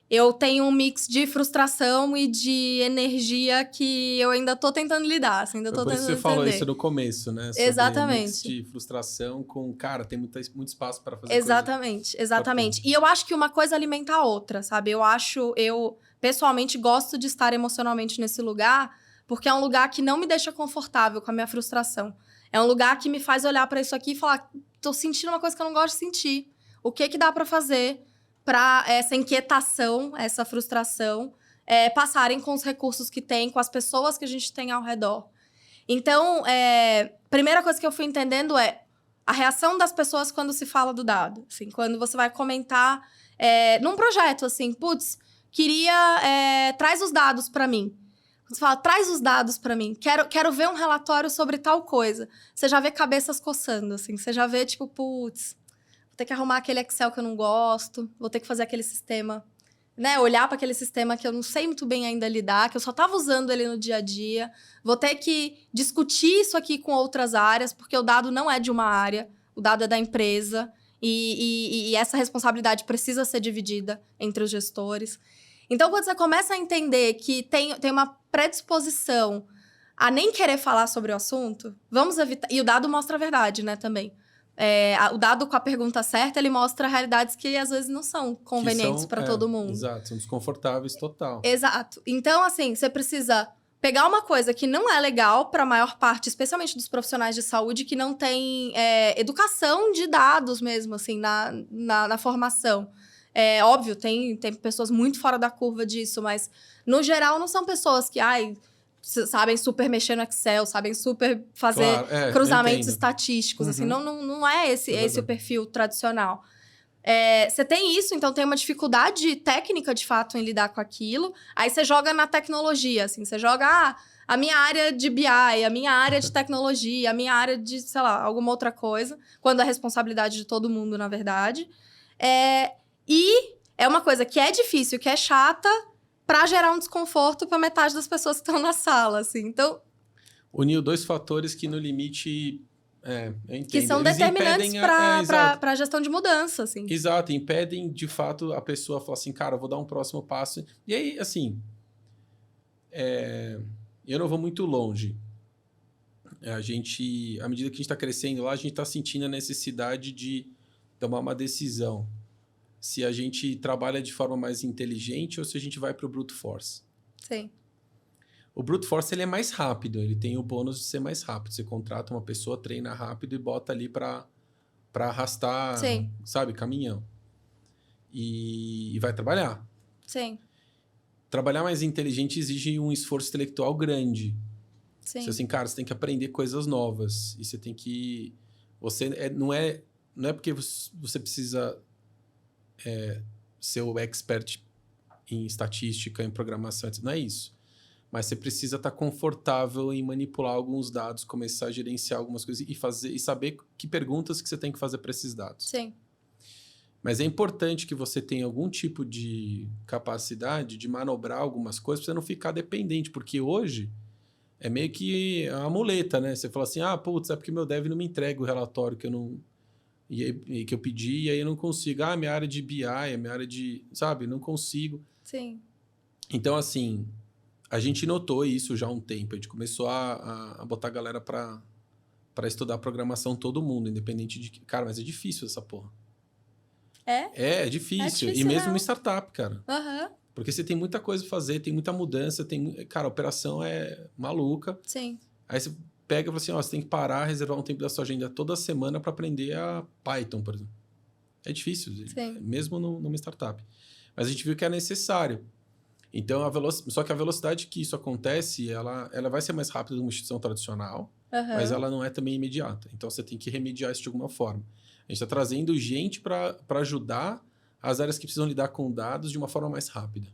eu tenho um mix de frustração e de energia que eu ainda tô tentando lidar, assim, ainda tô Por isso tentando você falou entender. isso no começo, né? Sobre o mix Exatamente. de frustração com, cara, tem muito espaço para fazer coisa Exatamente, exatamente. E importante. eu acho que uma coisa alimenta a outra, sabe? Eu pessoalmente gosto de estar emocionalmente nesse lugar, porque é um lugar que não me deixa confortável com a minha frustração. É um lugar que me faz olhar pra isso aqui e falar, tô sentindo uma coisa que eu não gosto de sentir. O que dá pra fazer pra essa inquietação, essa frustração, passarem com os recursos que tem, com as pessoas que a gente tem ao redor. Então, primeira coisa que eu fui entendendo é a reação das pessoas quando se fala do dado. Assim, quando você vai comentar num projeto, assim, putz, traz os dados para mim. Você fala, traz os dados para mim. Quero ver um relatório sobre tal coisa. Você já vê cabeças coçando, assim. Você já vê, tipo, putz, vou ter que arrumar aquele Excel que eu não gosto, vou ter que fazer aquele sistema, né? Olhar para aquele sistema que eu não sei muito bem ainda lidar, que eu só estava usando ele no dia a dia. Vou ter que discutir isso aqui com outras áreas, porque o dado não é de uma área, o dado é da empresa. E essa responsabilidade precisa ser dividida entre os gestores. Então, quando você começa a entender que tem uma predisposição a nem querer falar sobre o assunto, vamos evitar. E o dado mostra a verdade, né, também. O dado com a pergunta certa, ele mostra realidades que às vezes não são convenientes para todo mundo. Exato, são desconfortáveis total. Exato. Então, assim, você precisa pegar uma coisa que não é legal para a maior parte, especialmente dos profissionais de saúde, que não tem educação de dados mesmo, assim, na formação. É óbvio, tem pessoas muito fora da curva disso, mas, no geral, não são pessoas que, sabem super mexer no Excel, sabem super fazer cruzamentos estatísticos, assim. Não é esse o perfil tradicional. Você tem isso, então tem uma dificuldade técnica, de fato, em lidar com aquilo. Aí você joga na tecnologia, assim. Você joga, a minha área de BI, a minha área de tecnologia, a minha área de, sei lá, alguma outra coisa. Quando é responsabilidade de todo mundo, na verdade. E é uma coisa que é difícil, que é chata, para gerar um desconforto para metade das pessoas que estão na sala, assim. Então, uniu dois fatores que, no limite, eu entendo. Que são eles determinantes para a gestão de mudança, assim. Exato, impedem, de fato, a pessoa falar assim, cara, eu vou dar um próximo passo. E aí, assim, eu não vou muito longe. À medida que a gente está crescendo lá, a gente está sentindo a necessidade de tomar uma decisão. Se a gente trabalha de forma mais inteligente ou se a gente vai para o brute force. Sim. O brute force ele é mais rápido, ele tem o bônus de ser mais rápido. Você contrata uma pessoa, treina rápido e bota ali para arrastar, Sim. sabe, caminhão. E vai trabalhar. Sim. Trabalhar mais inteligente exige um esforço intelectual grande. Sim. Você, assim, cara, você tem que aprender coisas novas. E você tem que... não é porque você precisa ser o expert em estatística, em programação, não é isso. Mas você precisa estar confortável em manipular alguns dados, começar a gerenciar algumas coisas e saber que perguntas que você tem que fazer para esses dados. Sim. Mas é importante que você tenha algum tipo de capacidade de manobrar algumas coisas para você não ficar dependente, porque hoje é meio que a muleta, né? Você fala assim, putz, é porque meu dev não me entrega o relatório que eu não... E que eu pedi, e aí eu não consigo. Minha área de BI, minha área de... Sabe? Não consigo. Sim. Então, assim, a gente notou isso já há um tempo. A gente começou a botar a galera para estudar programação, todo mundo, independente de... Cara, mas é difícil essa porra. É difícil. E mesmo uma startup, cara. Uhum. Porque você tem muita coisa pra fazer, tem muita mudança, cara, a operação é maluca. Sim. Aí você pega e fala assim, você tem que parar, reservar um tempo da sua agenda toda semana para aprender a Python, por exemplo. É difícil, mesmo numa startup. Mas a gente viu que é necessário. Então, só que a velocidade que isso acontece, ela vai ser mais rápida do que uma instituição tradicional, mas ela não é também imediata. Então, você tem que remediar isso de alguma forma. A gente está trazendo gente para ajudar as áreas que precisam lidar com dados de uma forma mais rápida.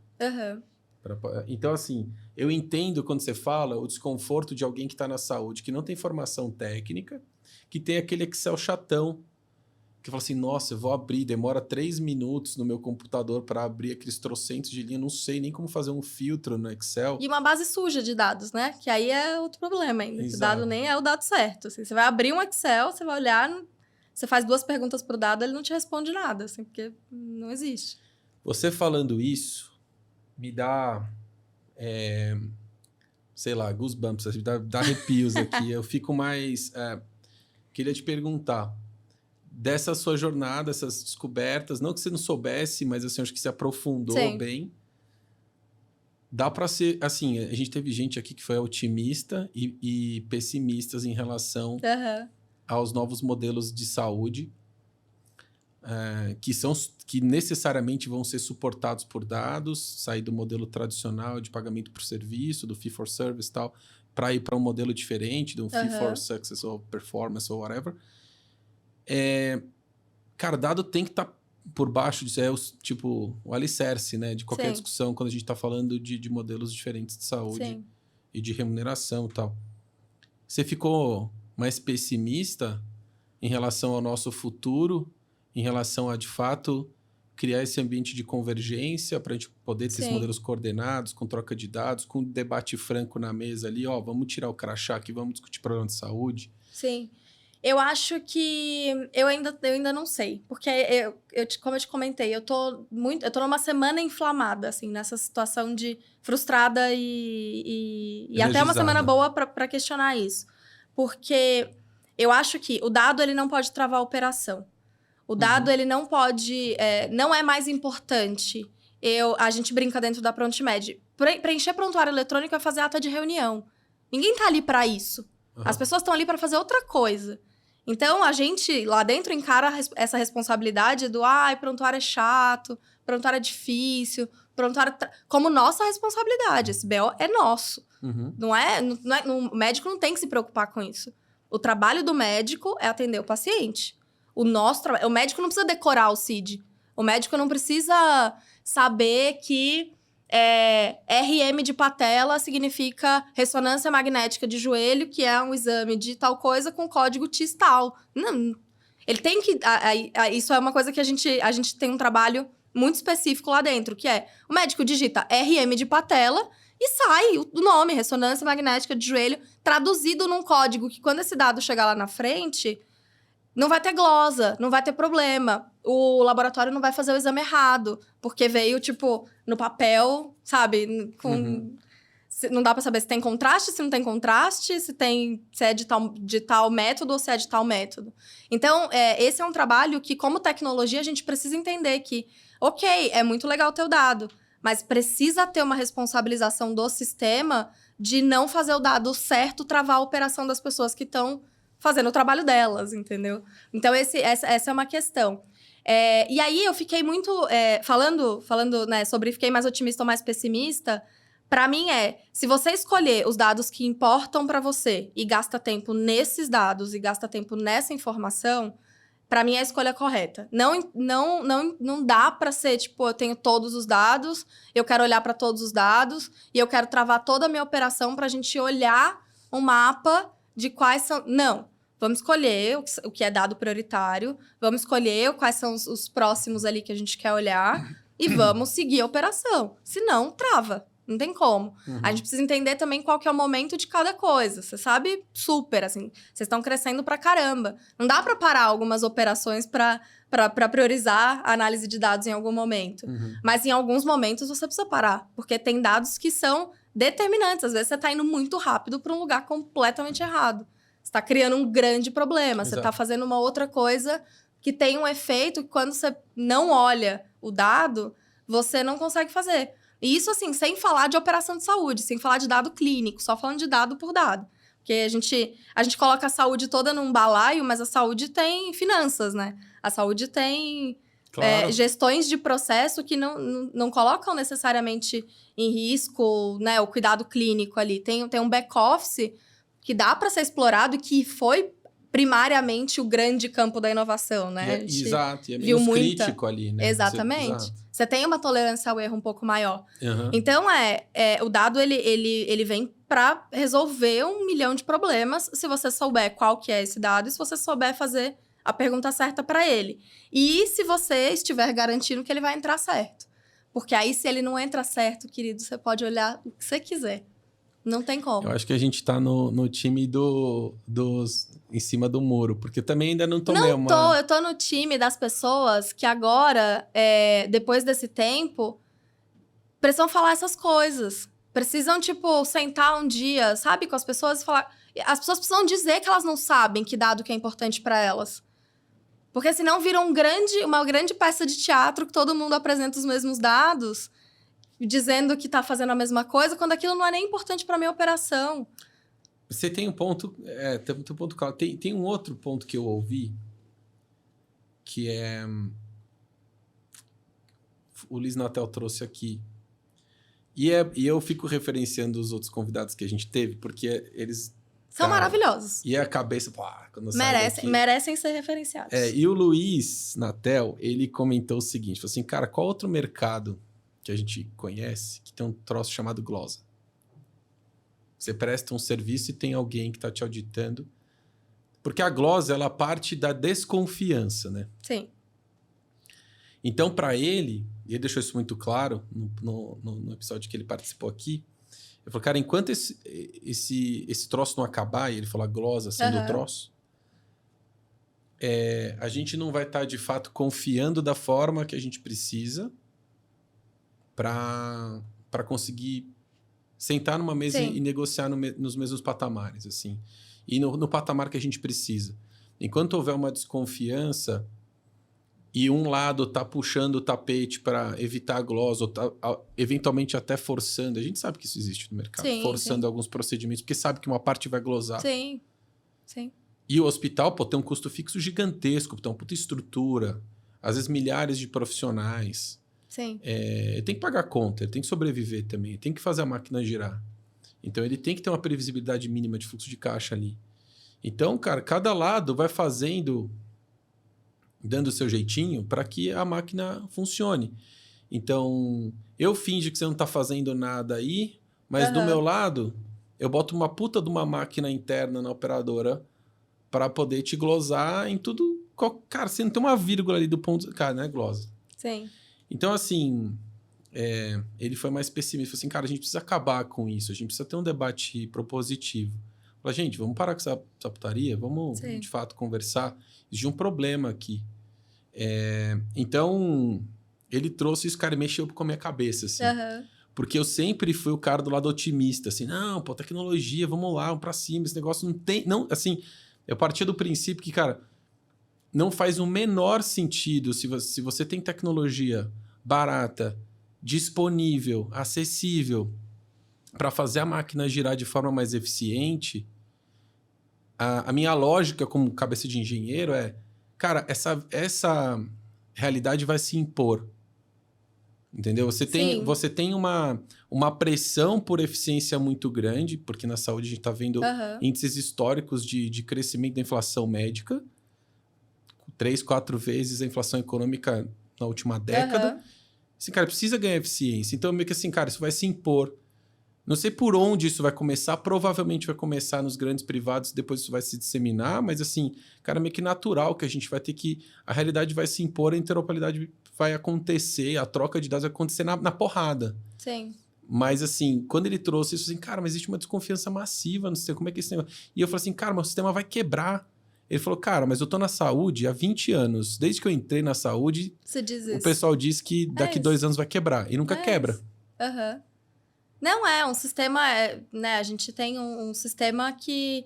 Então, assim, eu entendo quando você fala o desconforto de alguém que está na saúde, que não tem formação técnica, que tem aquele Excel chatão, que fala assim, nossa, eu vou abrir, demora 3 minutos no meu computador para abrir aqueles trocentos de linha, não sei nem como fazer um filtro no Excel. E uma base suja de dados, né? Que aí é outro problema ainda. O dado nem é o dado certo. Assim, você vai abrir um Excel, você vai olhar, você faz 2 perguntas pro dado, ele não te responde nada, assim, porque não existe. Você falando isso me dá, sei lá, goosebumps, assim, dá arrepios aqui. Eu fico mais... queria te perguntar, dessa sua jornada, essas descobertas, não que você não soubesse, mas assim, acho que se aprofundou Sim. bem. Dá para ser, assim, a gente teve gente aqui que foi otimista e pessimistas em relação aos novos modelos de saúde, que necessariamente vão ser suportados por dados, sair do modelo tradicional de pagamento por serviço, do fee for service e tal, para ir para um modelo diferente, de um fee for success ou performance ou whatever. Cara, dado tem que estar por baixo disso, o alicerce, né, de qualquer discussão quando a gente está falando de modelos diferentes de saúde e de remuneração e tal. Você ficou mais pessimista em relação ao nosso futuro, em relação a, de fato, criar esse ambiente de convergência para a gente poder ter esses modelos coordenados, com troca de dados, com debate franco na mesa ali, vamos tirar o crachá aqui, vamos discutir problema de saúde? Sim. Eu acho que eu ainda não sei, porque como eu te comentei, eu tô numa semana inflamada, assim, nessa situação de frustrada e até uma semana boa para questionar isso. Porque eu acho que o dado, ele não pode travar a operação. O dado, ele não pode... não é mais importante. A gente brinca dentro da ProntMed. Preencher prontuário eletrônico é fazer ata de reunião. Ninguém tá ali para isso. As pessoas estão ali para fazer outra coisa. Então, a gente lá dentro encara essa responsabilidade do prontuário é chato, prontuário é difícil, prontuário como nossa responsabilidade. Esse BO é nosso. O médico não tem que se preocupar com isso. O trabalho do médico é atender o paciente. O médico não precisa decorar o CID. O médico não precisa saber que RM de patela significa ressonância magnética de joelho, que é um exame de tal coisa com código TIS tal. Não, ele tem que... isso é uma coisa que a gente tem um trabalho muito específico lá dentro, que é o médico digita RM de patela e sai o nome, ressonância magnética de joelho, traduzido num código que quando esse dado chegar lá na frente... Não vai ter glosa, não vai ter problema. O laboratório não vai fazer o exame errado, porque veio, no papel, sabe? Não dá pra saber se tem contraste, se não tem contraste, se é de tal método ou se é de tal método. Então, esse é um trabalho que, como tecnologia, a gente precisa entender que, ok, é muito legal ter o dado, mas precisa ter uma responsabilização do sistema de não fazer o dado certo travar a operação das pessoas que estão fazendo o trabalho delas, entendeu? Então, essa é uma questão. E aí, eu fiquei muito... falando né, sobre fiquei mais otimista ou mais pessimista, para mim se você escolher os dados que importam para você e gasta tempo nesses dados e gasta tempo nessa informação, para mim é a escolha correta. Não dá para ser, eu tenho todos os dados, eu quero olhar para todos os dados e eu quero travar toda a minha operação para a gente olhar um mapa de quais são... Não, vamos escolher o que é dado prioritário, vamos escolher quais são os próximos ali que a gente quer olhar e vamos seguir a operação. Senão, trava. Não tem como. A gente precisa entender também qual que é o momento de cada coisa. Você sabe super, assim, vocês estão crescendo pra caramba. Não dá pra parar algumas operações pra priorizar a análise de dados em algum momento. Mas em alguns momentos você precisa parar, porque tem dados que são determinantes. Às vezes você tá indo muito rápido para um lugar completamente errado. Você tá criando um grande problema. Exato. Você tá fazendo uma outra coisa que tem um efeito que quando você não olha o dado, você não consegue fazer. E isso, assim, sem falar de operação de saúde, sem falar de dado clínico, só falando de dado por dado. Porque a gente coloca a saúde toda num balaio, mas a saúde tem finanças, né? A saúde tem... Claro. Gestões de processo que não colocam necessariamente em risco, né, o cuidado clínico ali. Tem um back-office que dá para ser explorado e que foi primariamente o grande campo da inovação, né? Exato, e é menos crítico ali, né? Exatamente. Você tem uma tolerância ao erro um pouco maior. Então, o dado, ele vem para resolver 1 milhão de problemas se você souber qual que é esse dado e se você souber fazer a pergunta certa para ele. E se você estiver garantindo que ele vai entrar certo. Porque aí, se ele não entra certo, querido, você pode olhar o que você quiser. Não tem como. Eu acho que a gente tá no time dos em cima do muro, porque eu também ainda não tomei Eu tô no time das pessoas que agora, depois desse tempo, precisam falar essas coisas. Precisam, tipo, sentar um dia, sabe, com as pessoas e falar... As pessoas precisam dizer que elas não sabem que dado que é importante pra elas. Porque senão vira uma grande peça de teatro que todo mundo apresenta os mesmos dados, dizendo que tá fazendo a mesma coisa, quando aquilo não é nem importante pra minha operação. Você tem um ponto... tem um ponto claro. Tem um outro ponto que eu ouvi, que é... O Luiz Natel trouxe aqui. E eu fico referenciando os outros convidados que a gente teve, porque eles... São maravilhosos. E a cabeça... Pô, quando daqui, merecem ser referenciados. E o Luiz Natel, ele comentou o seguinte, falou assim, cara, qual outro mercado que a gente conhece que tem um troço chamado glosa? Você presta um serviço e tem alguém que está te auditando. Porque a glosa, ela parte da desconfiança, né? Sim. Então, para ele, e ele deixou isso muito claro no episódio que ele participou aqui, ele falou, cara, enquanto esse troço não acabar, e ele falou a glosa sendo o troço, a gente não vai estar, de fato, confiando da forma que a gente precisa para conseguir sentar numa mesa e negociar nos mesmos patamares, assim. E no patamar que a gente precisa. Enquanto houver uma desconfiança e um lado está puxando o tapete para evitar a glosa, ou tá, eventualmente até forçando, a gente sabe que isso existe no mercado, forçando alguns procedimentos, porque sabe que uma parte vai glosar. Sim. E o hospital, tem um custo fixo gigantesco, tem uma puta estrutura, às vezes milhares de profissionais. Sim. Ele tem que pagar conta, ele tem que sobreviver também, ele tem que fazer a máquina girar. Então, ele tem que ter uma previsibilidade mínima de fluxo de caixa ali. Então, cara, cada lado vai dando o seu jeitinho para que a máquina funcione. Então, eu finjo que você não está fazendo nada aí, mas do meu lado, eu boto uma puta de uma máquina interna na operadora para poder te glosar em tudo. Cara, você não tem uma vírgula ali do ponto... Cara, não é glosa. Sim. Então, assim, ele foi mais pessimista. Falou assim, cara, a gente precisa acabar com isso. A gente precisa ter um debate propositivo. Falei, gente, vamos parar com essa putaria? Vamos, de fato, conversar. Existe um problema aqui. Então, ele trouxe isso, cara, e mexeu com a minha cabeça, assim. Porque eu sempre fui o cara do lado otimista, assim, não, tecnologia, vamos lá, vamos pra cima, esse negócio não tem... Não, assim, eu partia do princípio que, cara, não faz o menor sentido se você tem tecnologia barata, disponível, acessível, para fazer a máquina girar de forma mais eficiente. A minha lógica como cabeça de engenheiro cara, essa realidade vai se impor. Entendeu? Você tem uma pressão por eficiência muito grande, porque na saúde a gente está vendo índices históricos de crescimento da inflação médica, 3, 4 vezes a inflação econômica na última década. Assim, cara, precisa ganhar eficiência. Então, meio que assim, cara, isso vai se impor. Não sei por onde isso vai começar, provavelmente vai começar nos grandes privados, depois isso vai se disseminar, mas assim, cara, meio que natural que a gente vai ter que... A realidade vai se impor, a interoperabilidade vai acontecer, a troca de dados vai acontecer na porrada. Sim. Mas assim, quando ele trouxe isso, assim, cara, mas existe uma desconfiança massiva, não sei como é que esse negócio... E eu falei assim, cara, mas o sistema vai quebrar. Ele falou, cara, mas eu tô na saúde há 20 anos. Desde que eu entrei na saúde, o pessoal diz que daqui 2 anos vai quebrar. E nunca quebra. Não um sistema, né? A gente tem um sistema que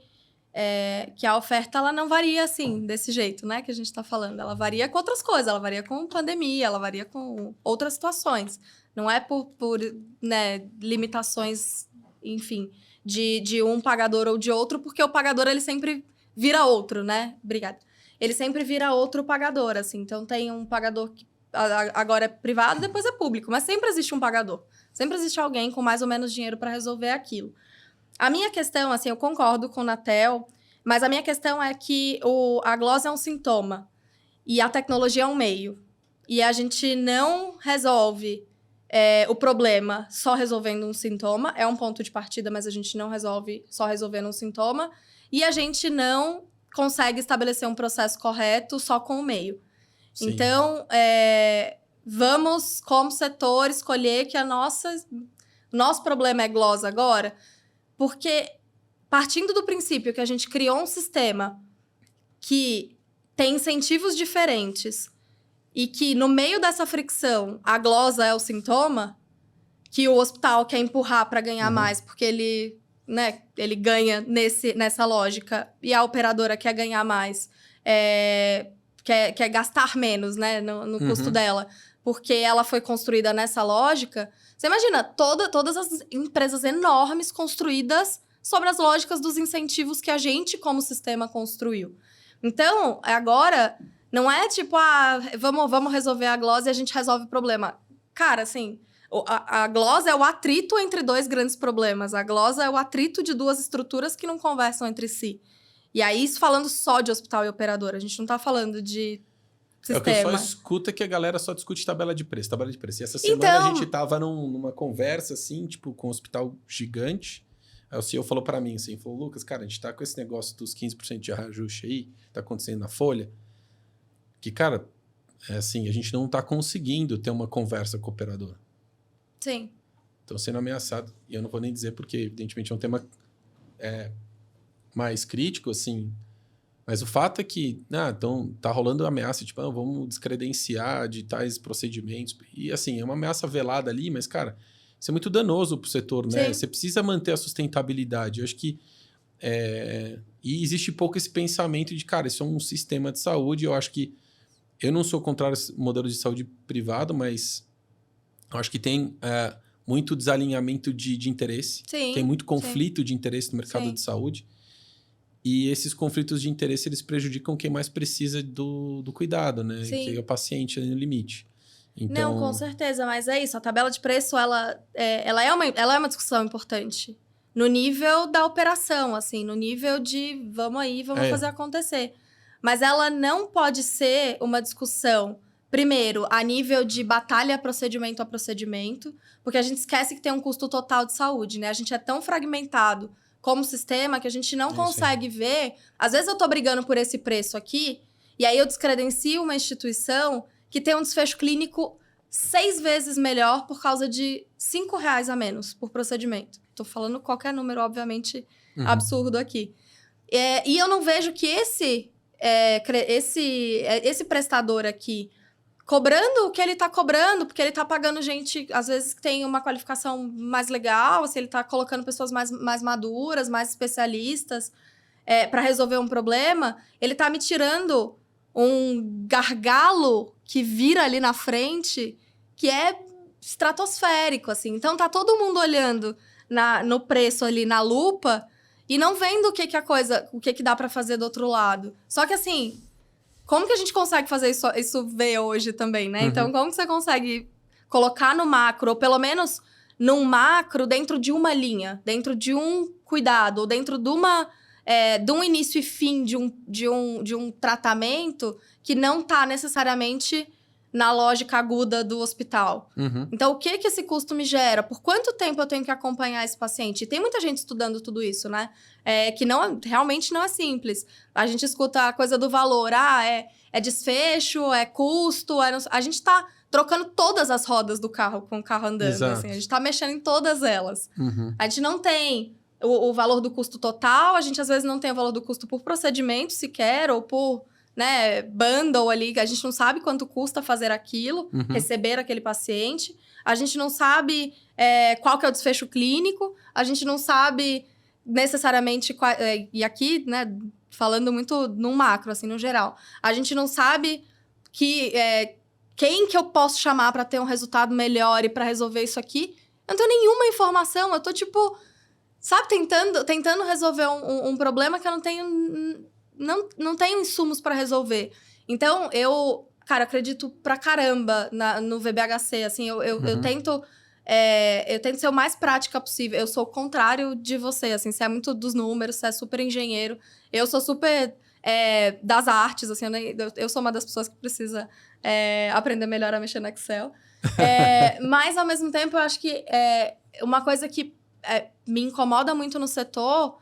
a oferta ela não varia assim, desse jeito, né? Que a gente tá falando. Ela varia com outras coisas, ela varia com pandemia, ela varia com outras situações. Não é por né, limitações, enfim, de um pagador ou de outro, porque o pagador ele sempre vira outro, né? Obrigada. Ele sempre vira outro pagador, assim. Então, tem um pagador que agora é privado, depois é público. Mas sempre existe um pagador. Sempre existe alguém com mais ou menos dinheiro para resolver aquilo. A minha questão, assim, eu concordo com o Natel, mas a minha questão é que a glosa é um sintoma e a tecnologia é um meio. E a gente não resolve o problema só resolvendo um sintoma. É um ponto de partida, mas a gente não resolve só resolvendo um sintoma. E a gente não consegue estabelecer um processo correto só com o meio. Sim. Então, vamos, como setor, escolher que nosso problema é glosa agora. Porque partindo do princípio que a gente criou um sistema que tem incentivos diferentes e que no meio dessa fricção a glosa é o sintoma, que o hospital quer empurrar para ganhar mais porque ele, né, ele ganha nessa lógica e a operadora quer ganhar mais, quer gastar menos, né, no custo dela, porque ela foi construída nessa lógica. Você imagina, todas as empresas enormes construídas sobre as lógicas dos incentivos que a gente, como sistema, construiu. Então, agora, não é tipo, vamos resolver a glosa e a gente resolve o problema. Cara, assim, a glosa é o atrito entre dois grandes problemas. A glosa é o atrito de duas estruturas que não conversam entre si. E aí, isso falando só de hospital e operadora. A gente não tá falando de sistema. É o que eu só escuto que a galera só discute tabela de preço. E essa semana a gente tava numa conversa, assim, tipo, com um hospital gigante. Aí o CEO falou pra mim, assim, falou, Lucas, cara, a gente tá com esse negócio dos 15% de reajuste aí, tá acontecendo na folha, que, cara, assim, a gente não tá conseguindo ter uma conversa com o operador. Sim. Estão sendo ameaçados. E eu não vou nem dizer porque, evidentemente, é um tema mais crítico, assim, mas o fato é que, então, tá rolando ameaça, tipo, vamos descredenciar de tais procedimentos. E, assim, é uma ameaça velada ali, mas, cara, isso é muito danoso pro setor, né? Sim. Você precisa manter a sustentabilidade. Eu acho que... E existe pouco esse pensamento de, cara, isso é um sistema de saúde. Eu acho que... Eu não sou contrário ao modelo de saúde privado, mas eu acho que tem muito desalinhamento de interesse. Sim, tem muito conflito de interesse no mercado de saúde. E esses conflitos de interesse, eles prejudicam quem mais precisa do cuidado, né? Sim. Que é o paciente ali no limite. Então... Não, com certeza, mas é isso. A tabela de preço, ela é uma discussão importante. No nível da operação, assim, no nível de vamos fazer acontecer. Mas ela não pode ser uma discussão, primeiro, a nível de batalha procedimento a procedimento, porque a gente esquece que tem um custo total de saúde, né? A gente é tão fragmentado como sistema que a gente não consegue ver. Às vezes eu tô brigando por esse preço aqui, e aí eu descredencio uma instituição que tem um desfecho clínico 6 vezes melhor por causa de R$5 a menos por procedimento. Tô falando qualquer número, obviamente, absurdo aqui. E eu não vejo que esse prestador aqui, cobrando o que ele tá cobrando, porque ele tá pagando gente, às vezes, que tem uma qualificação mais legal, se ele tá colocando pessoas mais maduras, mais especialistas, para resolver um problema, ele tá me tirando um gargalo que vira ali na frente, que é estratosférico, assim. Então, tá todo mundo olhando no preço ali, na lupa, e não vendo o que dá pra fazer do outro lado. Só que, assim, como que a gente consegue fazer isso ver hoje também, né? Então, como que você consegue colocar no macro, ou pelo menos num macro, dentro de uma linha, dentro de um cuidado, ou dentro de um início e fim de um tratamento que não está necessariamente na lógica aguda do hospital. Então, o que esse custo me gera? Por quanto tempo eu tenho que acompanhar esse paciente? E tem muita gente estudando tudo isso, né? Que realmente não é simples. A gente escuta a coisa do valor. É desfecho, é custo. A gente está trocando todas as rodas do carro com o carro andando. Assim, a gente está mexendo em todas elas. A gente não tem o valor do custo total, a gente às vezes não tem o valor do custo por procedimento sequer, ou por, né, bundle ali, que a gente não sabe quanto custa fazer aquilo, receber aquele paciente. A gente não sabe qual que é o desfecho clínico, a gente não sabe necessariamente... e aqui, né, falando muito num macro, assim, no geral. A gente não sabe quem que eu posso chamar para ter um resultado melhor e para resolver isso aqui. Eu não tenho nenhuma informação, eu tô, tipo... Sabe, tentando resolver um problema que eu não tenho insumos para resolver. Então, eu acredito pra caramba no VBHC, assim, eu tento ser o mais prática possível. Eu sou o contrário de você, assim, você é muito dos números, você é super engenheiro. Eu sou super das artes, assim, eu sou uma das pessoas que precisa aprender melhor a mexer no Excel. Mas, ao mesmo tempo, eu acho que uma coisa que me incomoda muito no setor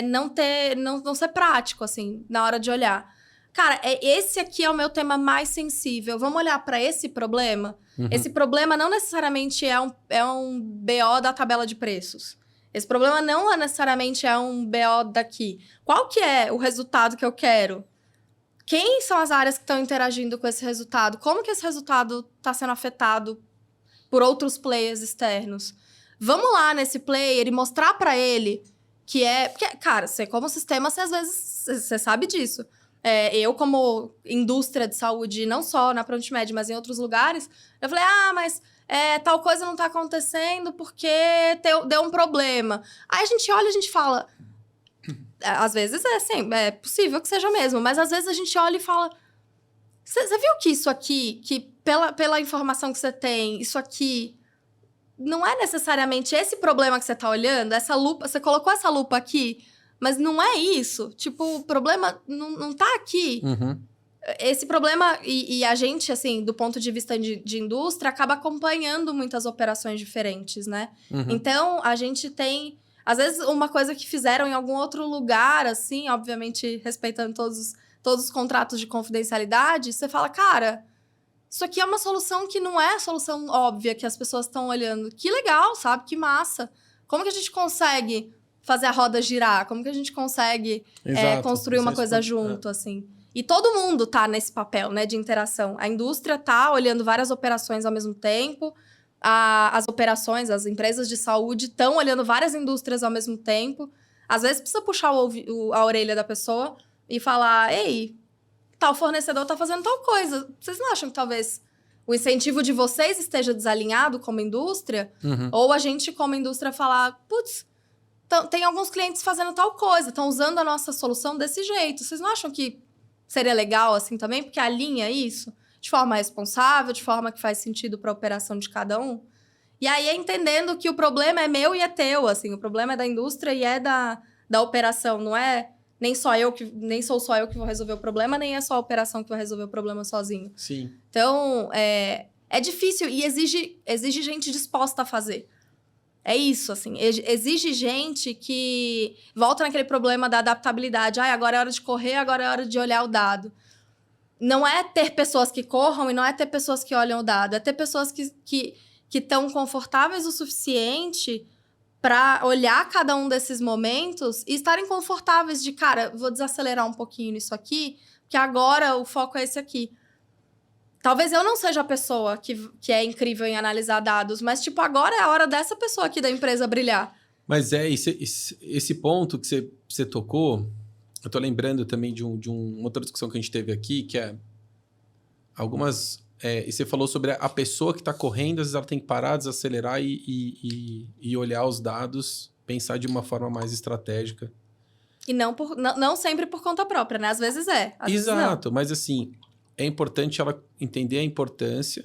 não ser prático, assim, na hora de olhar. Cara, esse aqui é o meu tema mais sensível. Vamos olhar para esse problema? Esse problema não necessariamente é um BO da tabela de preços. Esse problema não necessariamente é um BO daqui. Qual que é o resultado que eu quero? Quem são as áreas que estão interagindo com esse resultado? Como que esse resultado está sendo afetado por outros players externos? Vamos lá nesse player e mostrar para ele que é... Porque, cara, você como sistema, você às vezes... Você sabe disso. Eu, como indústria de saúde, não só na ProntMed, mas em outros lugares, eu falei, mas tal coisa não tá acontecendo porque deu um problema. Aí a gente olha e a gente fala... Às vezes é possível que seja mesmo, mas às vezes a gente olha e fala... Você viu que isso aqui, que pela informação que você tem, isso aqui... Não é necessariamente esse problema que você tá olhando, essa lupa... Você colocou essa lupa aqui... Mas não é isso. Tipo, o problema não tá aqui. Uhum. Esse problema, e a gente, assim, do ponto de vista de indústria, acaba acompanhando muitas operações diferentes, né? Uhum. Então, a gente tem... Às vezes, uma coisa que fizeram em algum outro lugar, assim, obviamente respeitando todos os contratos de confidencialidade, você fala, cara, isso aqui é uma solução que não é a solução óbvia que as pessoas estão olhando. Que legal, sabe? Que massa. Como que a gente consegue... fazer a roda girar, como que a gente consegue construir uma coisa junto, assim. E todo mundo tá nesse papel, né, de interação. A indústria tá olhando várias operações ao mesmo tempo, as operações, as empresas de saúde estão olhando várias indústrias ao mesmo tempo. Às vezes precisa puxar a orelha da pessoa e falar, ei, tal fornecedor tá fazendo tal coisa. Vocês não acham que talvez o incentivo de vocês esteja desalinhado como indústria? Uhum. Ou a gente, como indústria, falar, putz, tem alguns clientes fazendo tal coisa, estão usando a nossa solução desse jeito. Vocês não acham que seria legal assim também? Porque alinha isso de forma responsável, de forma que faz sentido para a operação de cada um. E aí é entendendo que o problema é meu e é teu, assim. O problema é da indústria e é da operação. Não é nem sou só eu que vou resolver o problema, nem é só a operação que vai resolver o problema sozinho. Sim. Então, é difícil e exige gente disposta a fazer. É isso, assim. Exige gente que volta naquele problema da adaptabilidade. Agora é hora de correr, agora é hora de olhar o dado. Não é ter pessoas que corram e não é ter pessoas que olham o dado. É ter pessoas que estão confortáveis o suficiente para olhar cada um desses momentos e estarem confortáveis de, cara, vou desacelerar um pouquinho nisso aqui, porque agora o foco é esse aqui. Talvez eu não seja a pessoa que é incrível em analisar dados, mas, tipo, agora é a hora dessa pessoa aqui da empresa brilhar. Mas esse ponto que você tocou, eu tô lembrando também de uma outra discussão que a gente teve aqui, que é algumas... e você falou sobre a pessoa que está correndo, às vezes ela tem que parar, desacelerar e olhar os dados, pensar de uma forma mais estratégica. E não sempre por conta própria, né? Às vezes é. Exato, mas assim... É importante ela entender a importância,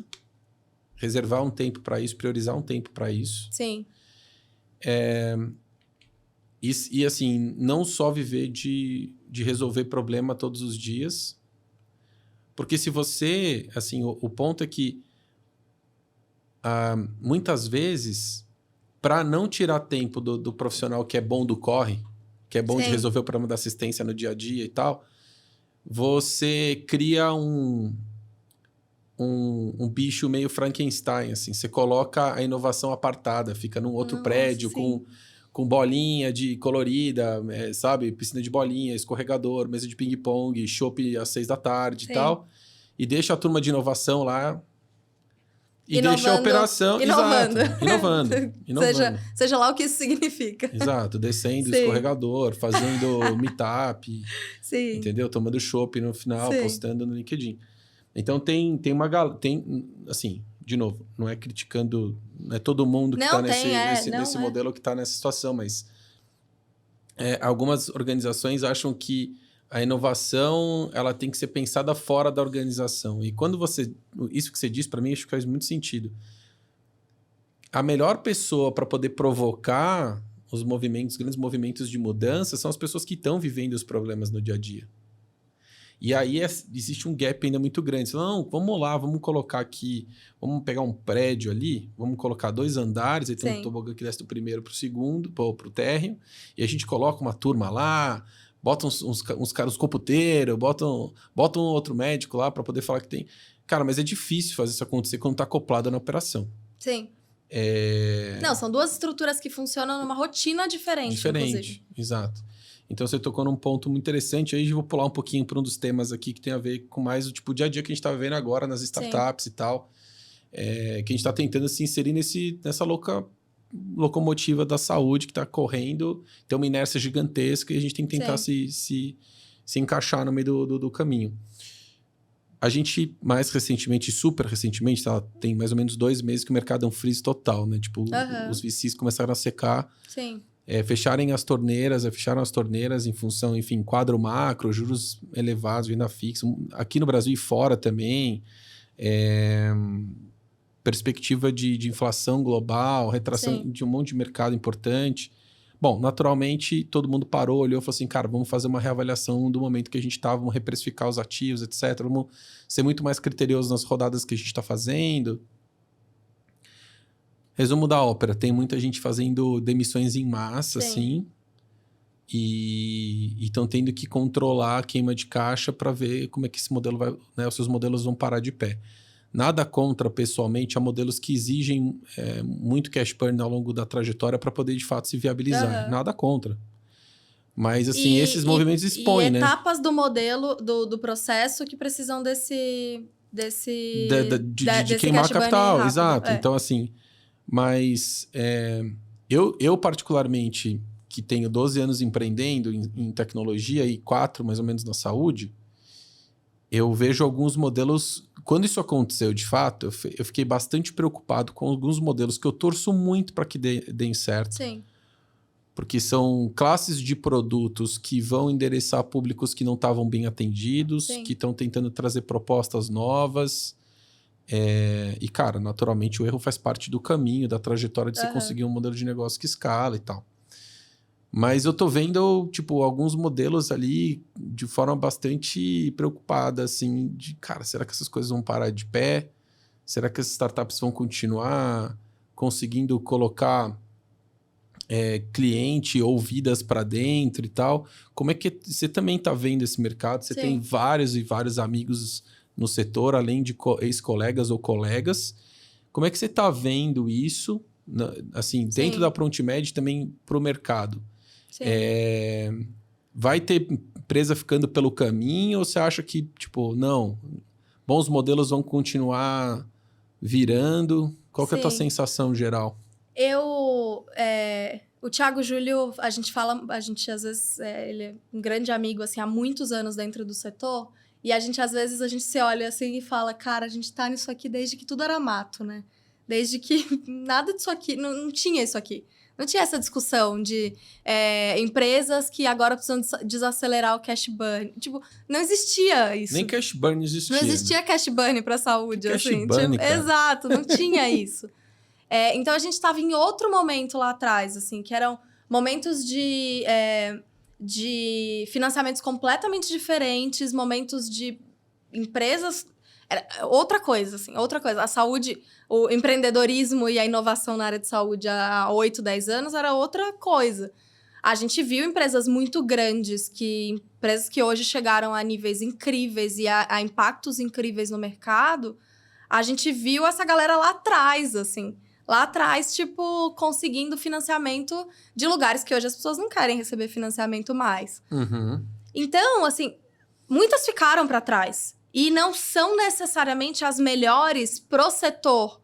reservar um tempo para isso, priorizar um tempo para isso. Sim. E assim, não só viver de resolver problema todos os dias. Porque se você... Assim, o ponto é que muitas vezes, para não tirar tempo do profissional que é bom do corre, que é bom de resolver o problema da assistência no dia a dia e tal... Você cria um bicho meio Frankenstein, assim. Você coloca a inovação apartada, fica num outro prédio com bolinha de colorida, sabe? Piscina de bolinha, escorregador, mesa de ping-pong, chopp às 6 da tarde e tal. E deixa a turma de inovação lá... E deixa a operação... Inovando. Exato, inovando. Seja lá o que isso significa. Exato, descendo o escorregador, fazendo meetup, Sim. Entendeu? Tomando chopp no final, postando no LinkedIn. Então, tem assim, de novo, não é criticando, não é todo mundo que está nesse modelo que está nessa situação, mas algumas organizações acham que a inovação ela tem que ser pensada fora da organização. E quando isso que você disse, para mim, acho que faz muito sentido. A melhor pessoa para poder provocar os grandes movimentos de mudança são as pessoas que estão vivendo os problemas no dia a dia. E aí existe um gap ainda muito grande. Não, vamos lá, vamos colocar aqui, vamos pegar um prédio ali, vamos colocar 2 andares, aí tem um tobogã que desce do primeiro para o segundo, para o térreo, e a gente coloca uma turma lá, bota uns caras computeiros, bota um outro médico lá para poder falar que tem... Cara, mas é difícil fazer isso acontecer quando está acoplado na operação. Sim. Não, são duas estruturas que funcionam numa rotina diferente, inclusive. Exato. Então, você tocou num ponto muito interessante. Aí, eu vou pular um pouquinho para um dos temas aqui que tem a ver com mais o tipo dia a dia que a gente está vivendo agora nas startups e tal. Que a gente está tentando se inserir nessa locomotiva da saúde que está correndo. Tem uma inércia gigantesca e a gente tem que tentar se encaixar no meio do caminho. A gente, mais recentemente, super recentemente, tem mais ou menos 2 meses que o mercado é um freeze total, né? Tipo, os VCs começaram a secar. Sim. Fecharam as torneiras em função, enfim, quadro macro, juros elevados, renda fixa, aqui no Brasil e fora também, perspectiva de inflação global, retração de um monte de mercado importante. Bom, naturalmente, todo mundo parou, olhou e falou assim, cara, vamos fazer uma reavaliação do momento que a gente estava, vamos reprecificar os ativos, etc. Vamos ser muito mais criteriosos nas rodadas que a gente está fazendo. Resumo da ópera, tem muita gente fazendo demissões em massa, assim, e estão tendo que controlar a queima de caixa para ver como é que esse modelo vai, né, os seus modelos vão parar de pé. Nada contra, pessoalmente, a modelos que exigem muito cash burn ao longo da trajetória para poder, de fato, se viabilizar. Nada contra. Mas, assim, esses movimentos expõem, né? E etapas do modelo, do processo que precisam de queimar capital, exato. Então, assim... Mas eu particularmente, que tenho 12 anos empreendendo em tecnologia e 4 mais ou menos na saúde, eu vejo alguns modelos... Quando isso aconteceu, de fato, eu fiquei bastante preocupado com alguns modelos que eu torço muito para que deem certo. Sim. Porque são classes de produtos que vão endereçar públicos que não estavam bem atendidos, que estão tentando trazer propostas novas... E, cara, naturalmente o erro faz parte do caminho, da trajetória de você conseguir um modelo de negócio que escala e tal. Mas eu tô vendo, tipo, alguns modelos ali de forma bastante preocupada, assim, de, cara, será que essas coisas vão parar de pé? Será que as startups vão continuar conseguindo colocar cliente ou vidas para dentro e tal? Como é que você também tá vendo esse mercado? Você tem vários e vários amigos no setor, além de ex-colegas ou colegas. Como é que você está vendo isso, assim, dentro da ProntMed também para o mercado? Vai ter empresa ficando pelo caminho ou você acha que, tipo, não, bons modelos vão continuar virando? Qual que é a tua sensação geral? O Thiago Júlio, a gente às vezes, ele é um grande amigo, assim, há muitos anos dentro do setor. E às vezes, a gente se olha assim e fala, cara, a gente tá nisso aqui desde que tudo era mato, né? Desde que nada disso aqui, não tinha isso aqui. Não tinha essa discussão de empresas que agora precisam desacelerar o cash burn. Tipo, não existia isso. Nem cash burn existia. Não existia cash burn pra saúde, cash assim. Burn, tipo, exato, não tinha isso. Então, a gente estava em outro momento lá atrás, assim, que eram momentos de financiamentos completamente diferentes, momentos de empresas... outra coisa, assim, outra coisa. A saúde, o empreendedorismo e a inovação na área de saúde há 8, 10 anos era outra coisa. A gente viu empresas muito grandes, empresas que hoje chegaram a níveis incríveis e a impactos incríveis no mercado. A gente viu essa galera lá atrás, assim. Lá atrás, tipo, conseguindo financiamento de lugares que hoje as pessoas não querem receber financiamento mais. Então, assim, muitas ficaram para trás. E não são necessariamente as melhores pro setor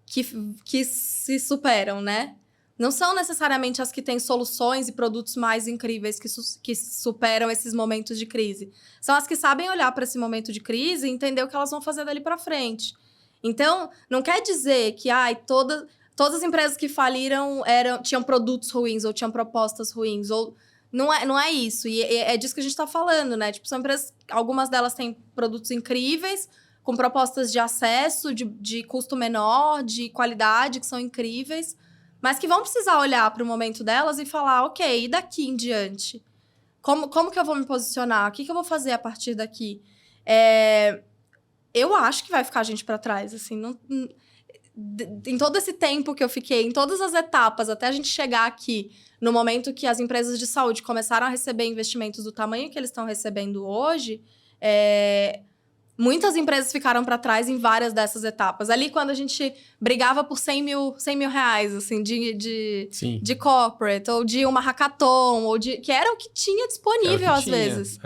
que se superam, né? Não são necessariamente as que têm soluções e produtos mais incríveis que superam esses momentos de crise. São as que sabem olhar para esse momento de crise e entender o que elas vão fazer dali para frente. Então, não quer dizer que todas as empresas que faliram tinham produtos ruins ou tinham propostas ruins. Ou não é isso. E é disso que a gente está falando, né? Tipo, são empresas... Algumas delas têm produtos incríveis, com propostas de acesso, de custo menor, de qualidade, que são incríveis, mas que vão precisar olhar para o momento delas e falar, ok, e daqui em diante? Como que eu vou me posicionar? O que eu vou fazer a partir daqui? Eu acho que vai ficar gente para trás, assim, em todo esse tempo que eu fiquei, em todas as etapas, até a gente chegar aqui, no momento que as empresas de saúde começaram a receber investimentos do tamanho que eles estão recebendo hoje, muitas empresas ficaram para trás em várias dessas etapas. Ali, quando a gente brigava por 100 mil reais, assim, de corporate, ou de uma hackathon, que era o que tinha disponível às vezes.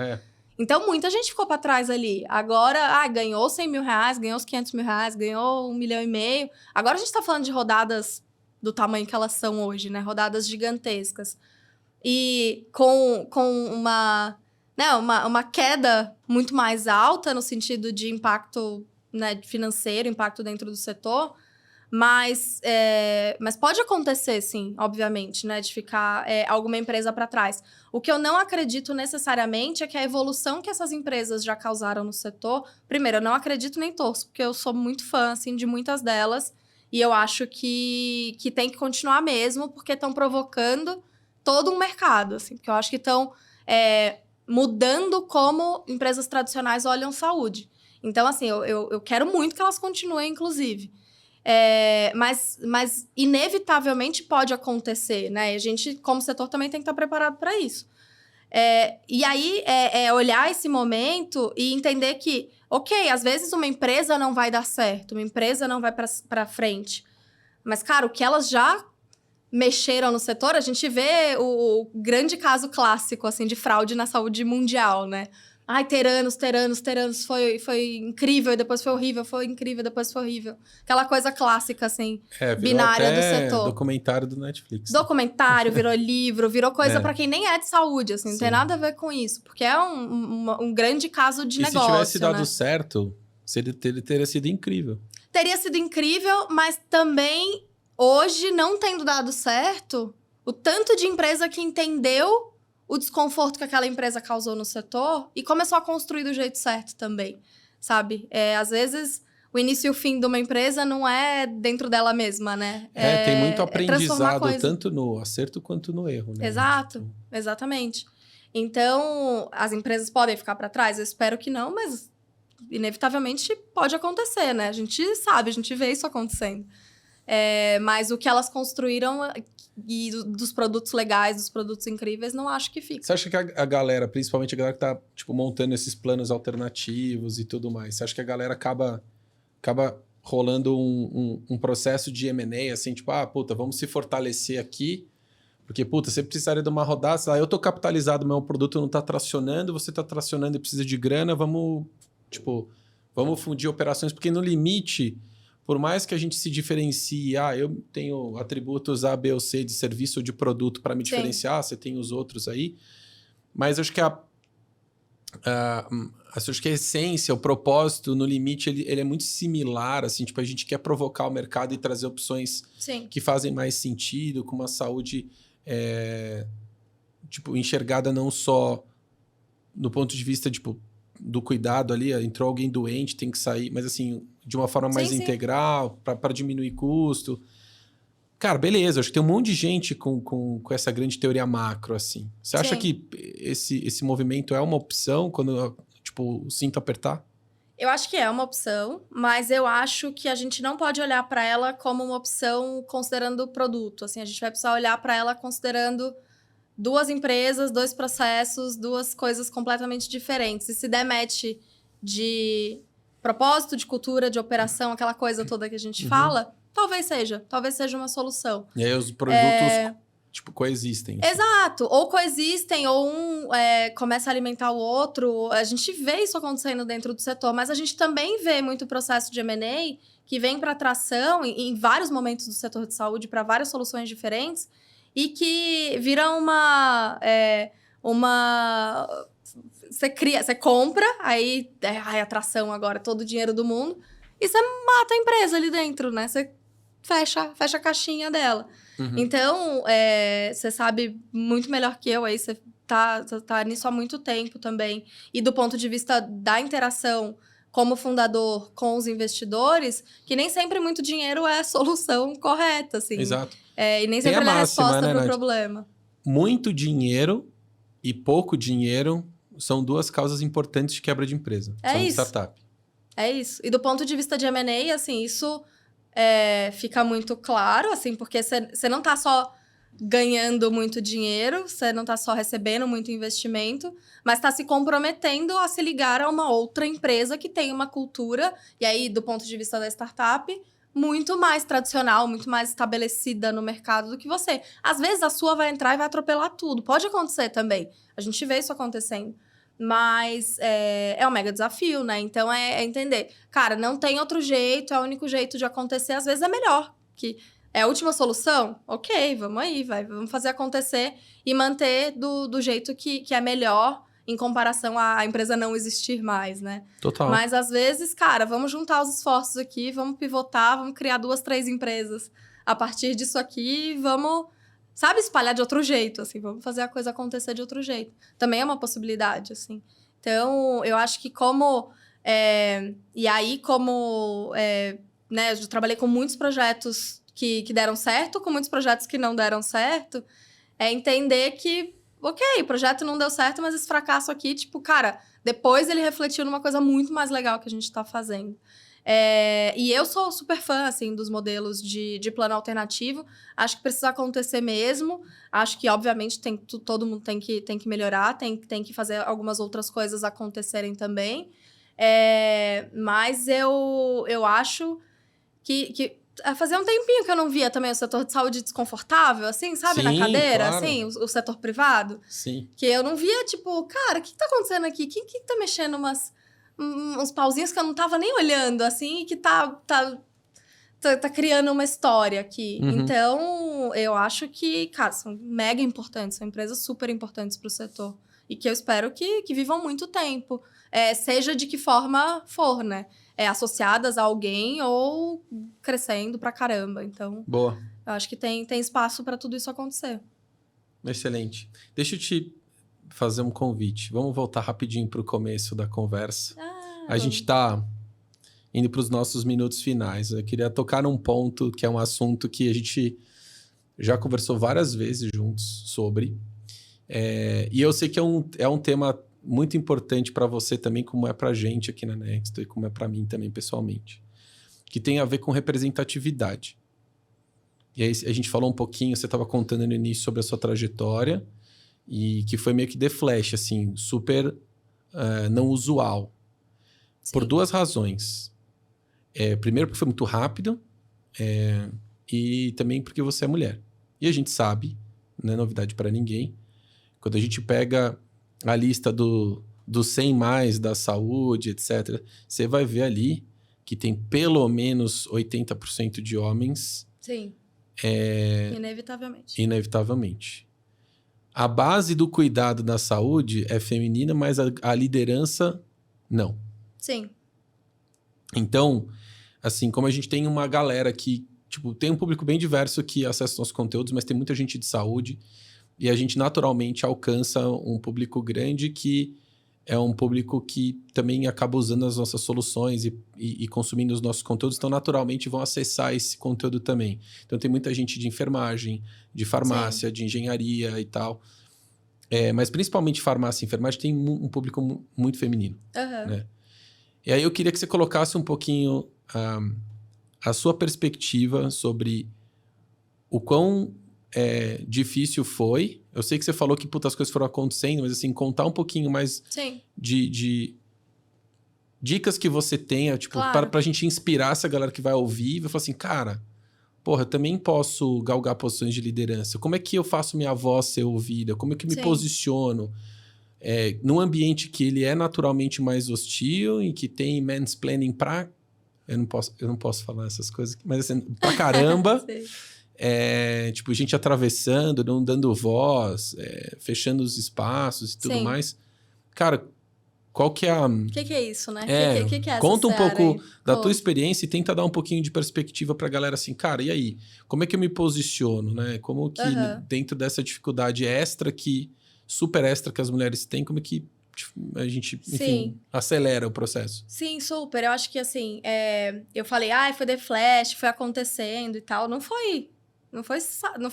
Então, muita gente ficou para trás ali. Agora, ganhou 100 mil reais, ganhou os 500 mil reais, ganhou 1,5 milhão. Agora a gente tá falando de rodadas do tamanho que elas são hoje, né? Rodadas gigantescas. E com uma queda muito mais alta no sentido de impacto, né, financeiro, impacto dentro do setor. Mas pode acontecer, sim, obviamente, né? De ficar alguma empresa para trás. O que eu não acredito necessariamente é que a evolução que essas empresas já causaram no setor... Primeiro, eu não acredito nem torço, porque eu sou muito fã, assim, de muitas delas. E eu acho que tem que continuar mesmo, porque estão provocando todo um mercado, assim. Porque eu acho que estão mudando como empresas tradicionais olham saúde. Então, assim, eu quero muito que elas continuem, inclusive. Mas inevitavelmente pode acontecer, né? E a gente, como setor, também tem que estar preparado para isso. E aí, olhar esse momento e entender que, ok, às vezes uma empresa não vai dar certo, uma empresa não vai para frente. Mas, cara, o que elas já mexeram no setor, a gente vê o grande caso clássico, assim, de fraude na saúde mundial, né? Ai, Teranos, foi incrível, depois foi horrível, foi incrível, depois foi horrível. Aquela coisa clássica, assim, binária do setor. Documentário do Netflix. Documentário, virou livro, virou coisa pra quem nem é de saúde, assim, não tem nada a ver com isso. Porque é um grande caso de negócio, se tivesse dado né? certo, teria sido incrível. Teria sido incrível, mas também, hoje, não tendo dado certo, o tanto de empresa que entendeu o desconforto que aquela empresa causou no setor e começou a construir do jeito certo também, sabe? Às vezes, o início e o fim de uma empresa não é dentro dela mesma, né? Tem muito aprendizado, tanto no acerto quanto no erro, né? Exato, exatamente. Então, as empresas podem ficar para trás? Eu espero que não, mas inevitavelmente pode acontecer, né? A gente sabe, a gente vê isso acontecendo. Mas o que elas construíram e dos produtos legais, dos produtos incríveis, não acho que fica. Você acha que a galera, principalmente a galera que tá montando esses planos alternativos e tudo mais, você acha que a galera acaba rolando um processo de M&A, assim, vamos se fortalecer aqui, porque, você precisaria de uma rodada, eu tô capitalizado, meu produto não tá tracionando, você tá tracionando e precisa de grana, vamos fundir operações, porque no limite... Por mais que a gente se diferencie, eu tenho atributos A, B ou C de serviço ou de produto para me diferenciar, você tem os outros aí. Mas acho que acho que a essência, o propósito, no limite, ele é muito similar. Assim, a gente quer provocar o mercado e trazer opções que fazem mais sentido, com uma saúde enxergada não só do ponto de vista do cuidado ali, entrou alguém doente, tem que sair, mas assim, de uma forma mais integral, para diminuir custo. Cara, beleza, acho que tem um monte de gente com essa grande teoria macro, assim. Você acha que esse movimento é uma opção quando, o cinto apertar? Eu acho que é uma opção, mas eu acho que a gente não pode olhar para ela como uma opção considerando o produto. Assim, a gente vai precisar olhar para ela considerando duas empresas, dois processos, duas coisas completamente diferentes. E se der match de propósito, de cultura, de operação, aquela coisa toda que a gente fala, talvez seja uma solução. E aí os produtos, coexistem. Assim. Exato. Ou coexistem, ou um começa a alimentar o outro. A gente vê isso acontecendo dentro do setor, mas a gente também vê muito processo de M&A que vem para atração em vários momentos do setor de saúde, para várias soluções diferentes, e que vira uma você compra, aí atração agora, todo o dinheiro do mundo, e você mata a empresa ali dentro, né? Você fecha a caixinha dela. Então, você sabe muito melhor que eu, aí você tá nisso há muito tempo também. E do ponto de vista da interação como fundador com os investidores, que nem sempre muito dinheiro é a solução correta, assim. Exato. E nem sempre é a resposta para o problema. Muito dinheiro e pouco dinheiro são duas causas importantes de quebra de empresa. Startup. É isso. E do ponto de vista de M&A, assim, isso fica muito claro, assim, porque você não tá só ganhando muito dinheiro, você não está só recebendo muito investimento, mas está se comprometendo a se ligar a uma outra empresa que tem uma cultura, e aí, do ponto de vista da startup, muito mais tradicional, muito mais estabelecida no mercado do que você. Às vezes, a sua vai entrar e vai atropelar tudo. Pode acontecer também. A gente vê isso acontecendo. Mas é um mega desafio, né? Então, é entender. Cara, não tem outro jeito, é o único jeito de acontecer. Às vezes, é melhor. Que é a última solução? Ok, vamos aí, vamos fazer acontecer e manter do jeito que é melhor em comparação à empresa não existir mais, né? Total. Mas, às vezes, cara, vamos juntar os esforços aqui, vamos pivotar, vamos criar 2, 3 empresas a partir disso aqui e vamos, sabe, espalhar de outro jeito, assim, vamos fazer a coisa acontecer de outro jeito. Também é uma possibilidade, assim. Então, eu acho que como... e aí, como... né, eu trabalhei com muitos projetos que deram certo, com muitos projetos que não deram certo, é entender que, ok, o projeto não deu certo, mas esse fracasso aqui, tipo, cara, depois ele refletiu numa coisa muito mais legal que a gente tá fazendo. E eu sou super fã, assim, dos modelos de plano alternativo. Acho que precisa acontecer mesmo. Acho que, obviamente, todo mundo tem que melhorar, tem que fazer algumas outras coisas acontecerem também. Mas eu acho que fazia um tempinho que eu não via também o setor de saúde desconfortável, assim, sabe? Sim, na cadeira, claro. assim, o setor privado. Sim. Que eu não via, tipo, cara, o que tá acontecendo aqui? Quem que tá mexendo uns pauzinhos que eu não tava nem olhando, assim, e que tá criando uma história aqui. Uhum. Então, eu acho que, cara, são mega importantes, são empresas super importantes pro setor. E que eu espero que vivam muito tempo. Seja de que forma for, né? Associadas a alguém ou crescendo pra caramba. Então, Boa. eu acho que tem espaço pra tudo isso acontecer. Excelente. Deixa eu te fazer um convite. Vamos voltar rapidinho pro começo da conversa. A gente tá indo para os nossos minutos finais. Eu queria tocar num ponto que é um assunto que a gente já conversou várias vezes juntos sobre. E eu sei que é um tema muito importante para você também, como é para a gente aqui na Next e como é para mim também pessoalmente, que tem a ver com representatividade. E aí a gente falou um pouquinho, você estava contando no início sobre a sua trajetória e que foi meio que de flash, assim, super não usual. Sim. Por 2 razões. Primeiro porque foi muito rápido e também porque você é mulher. E a gente sabe, não é novidade para ninguém, quando a gente pega a lista dos 100 mais da saúde, etc., você vai ver ali que tem pelo menos 80% de homens. Sim. Inevitavelmente. Inevitavelmente. A base do cuidado da saúde é feminina, mas a liderança, não. Sim. Então, assim, como a gente tem uma galera que, tipo, tem um público bem diverso que acessa nossos conteúdos, mas tem muita gente de saúde e a gente naturalmente alcança um público grande que é um público que também acaba usando as nossas soluções e consumindo os nossos conteúdos, então naturalmente vão acessar esse conteúdo também. Então tem muita gente de enfermagem, de farmácia, Sim. de engenharia e tal. Mas principalmente farmácia e enfermagem tem um público muito feminino. Uhum. Né? E aí eu queria que você colocasse um pouquinho a sua perspectiva sobre o quão difícil foi. Eu sei que você falou que as coisas foram acontecendo, mas assim, contar um pouquinho mais de dicas que você tenha, tipo, claro. pra gente inspirar essa galera que vai ouvir e vai falar assim, cara, porra, eu também posso galgar posições de liderança. Como é que eu faço minha voz ser ouvida? Como é que eu me posiciono? Num ambiente que ele é naturalmente mais hostil e que tem mansplaining eu não posso falar essas coisas, mas assim, pra caramba. Tipo, gente atravessando, não dando voz, fechando os espaços e tudo Sim. mais. Cara, qual que é a... O que é isso, né? Que é essa conta um pouco aí? da tua experiência e tenta dar um pouquinho de perspectiva pra galera assim, cara, e aí? Como é que eu me posiciono, né? Como que dentro dessa dificuldade super extra que as mulheres têm, como é que a gente, enfim, acelera o processo? Sim, super. Eu acho que, assim, eu falei, foi The Flash, foi acontecendo e tal. Não foi